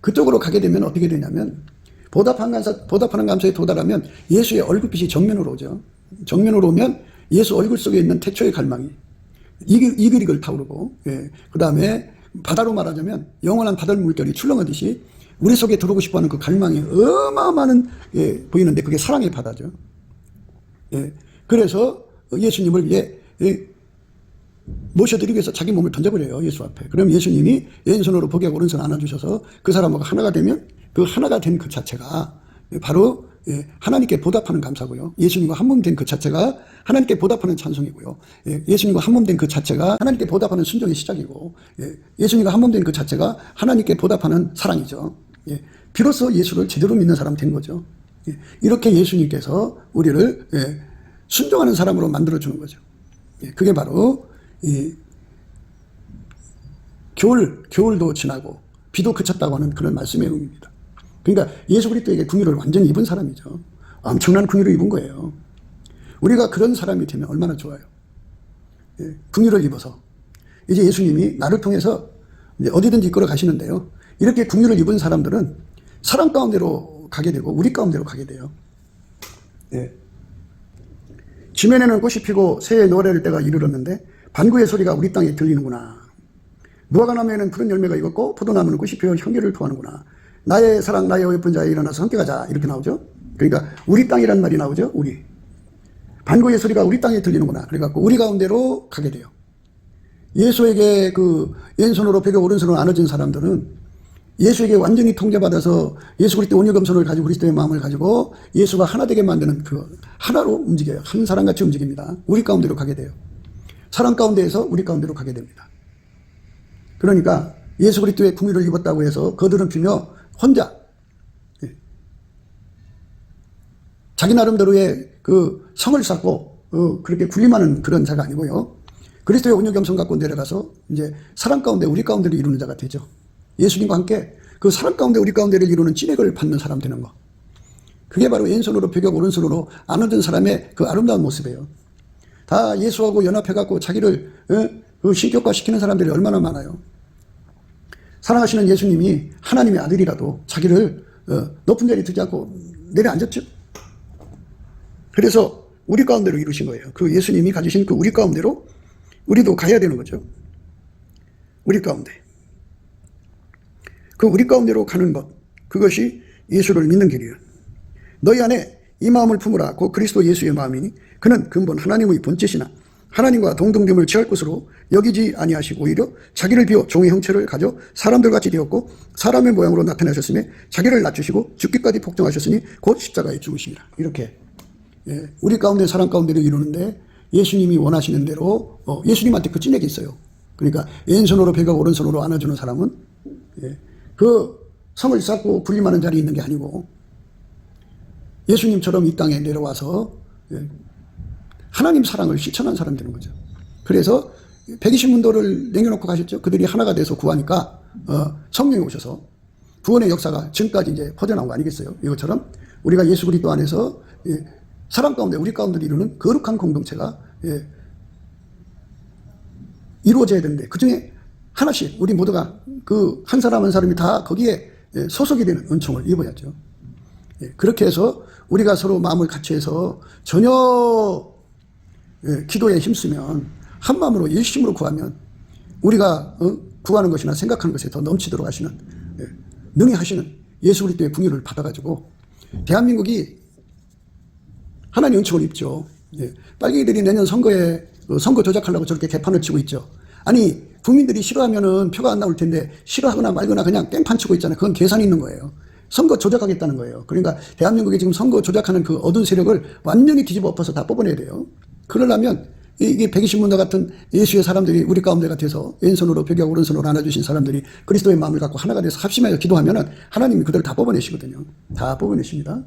그쪽으로 가게 되면 어떻게 되냐면 보답하는 감사에 도달하면 예수의 얼굴빛이 정면으로 오죠. 정면으로 오면 예수 얼굴 속에 있는 태초의 갈망이 이글이글 타오르고 그 다음에 바다로 말하자면 영원한 바다 물결이 출렁하듯이 우리 속에 들어오고 싶어하는 그 갈망이 어마어마한 보이는데 그게 사랑의 바다죠. 그래서 예수님을 위해 모셔드리기 위해서 자기 몸을 던져버려요. 예수 앞에. 그럼 예수님이 왼손으로 복약 오른손 안아주셔서 그 사람하고 하나가 되면 그 하나가 된 그 자체가 바로 하나님께 보답하는 감사고요. 예수님과 한 몸 된 그 자체가 하나님께 보답하는 찬송이고요. 예수님과 한 몸 된 그 자체가 하나님께 보답하는 순종의 시작이고, 예수님과 한 몸 된 그 자체가 하나님께 보답하는 사랑이죠. 비로소 예수를 제대로 믿는 사람 된 거죠. 이렇게 예수님께서 우리를 순종하는 사람으로 만들어주는 거죠. 그게 바로 겨울도 지나고 비도 그쳤다고 하는 그런 말씀의 의미입니다. 그러니까 예수 그리스도에게 긍휼을 완전히 입은 사람이죠. 엄청난 긍휼을 입은 거예요. 우리가 그런 사람이 되면 얼마나 좋아요. 긍휼을 입어서 이제 예수님이 나를 통해서 이제 어디든지 이끌어 가시는데요. 이렇게 긍휼을 입은 사람들은 사람 가운데로 가게 되고 우리 가운데로 가게 돼요. 지면에는 꽃이 피고 새의 노래를 때가 이르렀는데 반구의 소리가 우리 땅에 들리는구나. 무화과나무에는 푸른 열매가 익었고 포도나무는 꽃이 피어 향기를 토하는구나. 나의 사랑 나의 예쁜 자에 일어나서 함께 가자. 이렇게 나오죠. 그러니까 우리 땅이란 말이 나오죠. 우리. 반구의 소리가 우리 땅에 들리는구나. 그래갖고 우리 가운데로 가게 돼요. 예수에게 그 왼손으로 벽에 오른손으로 안아진 사람들은 예수에게 완전히 통제받아서 예수 그리스도 온유검손을 가지고 그리스도의 마음을 가지고 예수가 하나 되게 만드는 그 하나로 움직여요. 한 사람같이 움직입니다. 우리 가운데로 가게 돼요. 사람 가운데에서 우리 가운데로 가게 됩니다. 그러니까 예수 그리스도의 긍휼을 입었다고 해서 거드름 피며 혼자 자기 나름대로의 그 성을 쌓고 그렇게 군림하는 그런 자가 아니고요. 그리스도의 온유겸손 갖고 내려가서 이제 사람 가운데 우리 가운데를 이루는 자가 되죠. 예수님과 함께 그 사람 가운데 우리 가운데를 이루는 찐액을 받는 사람 되는 거. 그게 바로 왼손으로 벽역 오른손으로 안아준 사람의 그 아름다운 모습이에요. 다 예수하고 연합해갖고 자기를 그 신격화시키는 사람들이 얼마나 많아요. 사랑하시는 예수님이 하나님의 아들이라도 자기를 높은 자리에 두지 않고 내려앉았죠. 그래서 우리 가운데로 이루신 거예요. 그 예수님이 가지신 그 우리 가운데로 우리도 가야 되는 거죠. 우리 가운데. 그 우리 가운데로 가는 것, 그것이 예수를 믿는 길이에요. 너희 안에 이 마음을 품으라. 곧 그리스도 예수의 마음이니 그는 근본 하나님의 본체시나 하나님과 동등됨을 취할 것으로 여기지 아니하시고 오히려 자기를 비워 종의 형체를 가져 사람들같이 되었고 사람의 모양으로 나타나셨으며 자기를 낮추시고 죽기까지 복종하셨으니 곧 십자가에 죽으시니라. 이렇게 우리 가운데 사람 가운데를 이루는데 예수님이 원하시는 대로 예수님한테 그 찐액이 있어요. 그러니까 왼손으로 벽하고 오른손으로 안아주는 사람은 그 성을 쌓고 군림하는 자리에 있는 게 아니고 예수님처럼 이 땅에 내려와서 하나님 사랑을 실천한 사람 되는 거죠. 그래서 120문도를 남겨놓고 가셨죠. 그들이 하나가 돼서 구하니까 성령이 오셔서 구원의 역사가 지금까지 이제 퍼져나온 거 아니겠어요. 이것처럼 우리가 예수 그리스도 안에서 사람 가운데 우리 가운데를 이루는 거룩한 공동체가 이루어져야 되는데 그중에 하나씩 우리 모두가 그 한 사람 한 사람이 다 거기에 소속이 되는 은총을 입어야죠. 그렇게 해서 우리가 서로 마음을 같이 해서 전혀 기도에 힘쓰면 한 마음으로 일심으로 구하면 우리가 구하는 것이나 생각하는 것에 더 넘치도록 하시는 능히 하시는 예수 그리스도의 긍휼을 받아가지고 대한민국이 하나님 은총을 입죠. 빨갱이들이 내년 선거에 선거 조작하려고 저렇게 개판을 치고 있죠. 아니 국민들이 싫어하면은 표가 안 나올 텐데 싫어하거나 말거나 그냥 깽판 치고 있잖아요. 그건 계산이 있는 거예요. 선거 조작하겠다는 거예요. 그러니까 대한민국이 지금 선거 조작하는 그 어두운 세력을 완전히 뒤집어 엎어서 다 뽑아내야 돼요. 그러려면 이게 120문도 같은 예수의 사람들이 우리 가운데 같아서 왼손으로 벽에 오른손으로 안아주신 사람들이 그리스도의 마음을 갖고 하나가 돼서 합심하여 기도하면은 하나님이 그들을 다 뽑아내시거든요. 다 뽑아내십니다.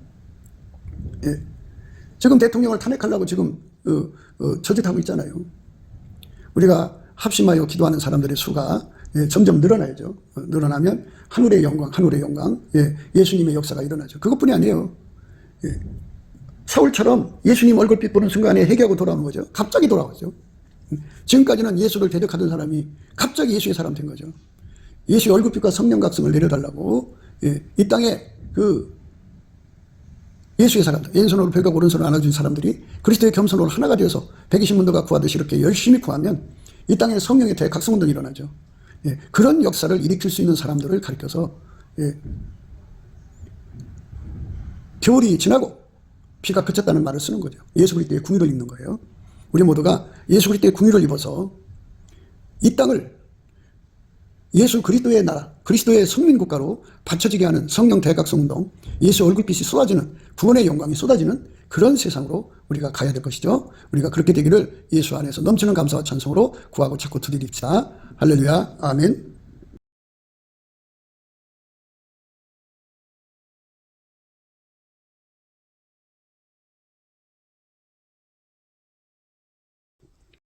지금 대통령을 탄핵하려고 지금 저짓하고 있잖아요. 우리가 합심하여 기도하는 사람들의 수가 점점 늘어나야죠. 늘어나면 하늘의 영광, 하늘의 영광, 예수님의 역사가 일어나죠. 그것뿐이 아니에요. 사울처럼 예수님 얼굴빛 보는 순간에 회개하고 돌아오는 거죠. 갑자기 돌아오죠. 지금까지는 예수를 대적하던 사람이 갑자기 예수의 사람 된 거죠. 예수의 얼굴빛과 성령 각성을 내려달라고 이 땅에 그 예수의 사람들, 왼손으로 벽과 오른손으로 안아준 사람들이 그리스도의 겸손으로 하나가 되어서 120문도가 구하듯이 이렇게 열심히 구하면 이 땅에 성령의 대각성운동이 일어나죠. 그런 역사를 일으킬 수 있는 사람들을 가리켜서 겨울이 지나고 비가 그쳤다는 말을 쓰는 거죠. 예수 그리스도의 긍휼을 입는 거예요. 우리 모두가 예수 그리스도의 긍휼을 입어서 이 땅을 예수 그리스도의 나라, 그리스도의 성민국가로 받쳐지게 하는 성령 대각성운동, 예수 얼굴빛이 쏟아지는, 구원의 영광이 쏟아지는 그런 세상으로 우리가 가야 될 것이죠. 우리가 그렇게 되기를 예수 안에서 넘치는 감사와 찬송으로 구하고 찾고 두드립시다. 할렐루야. 아멘.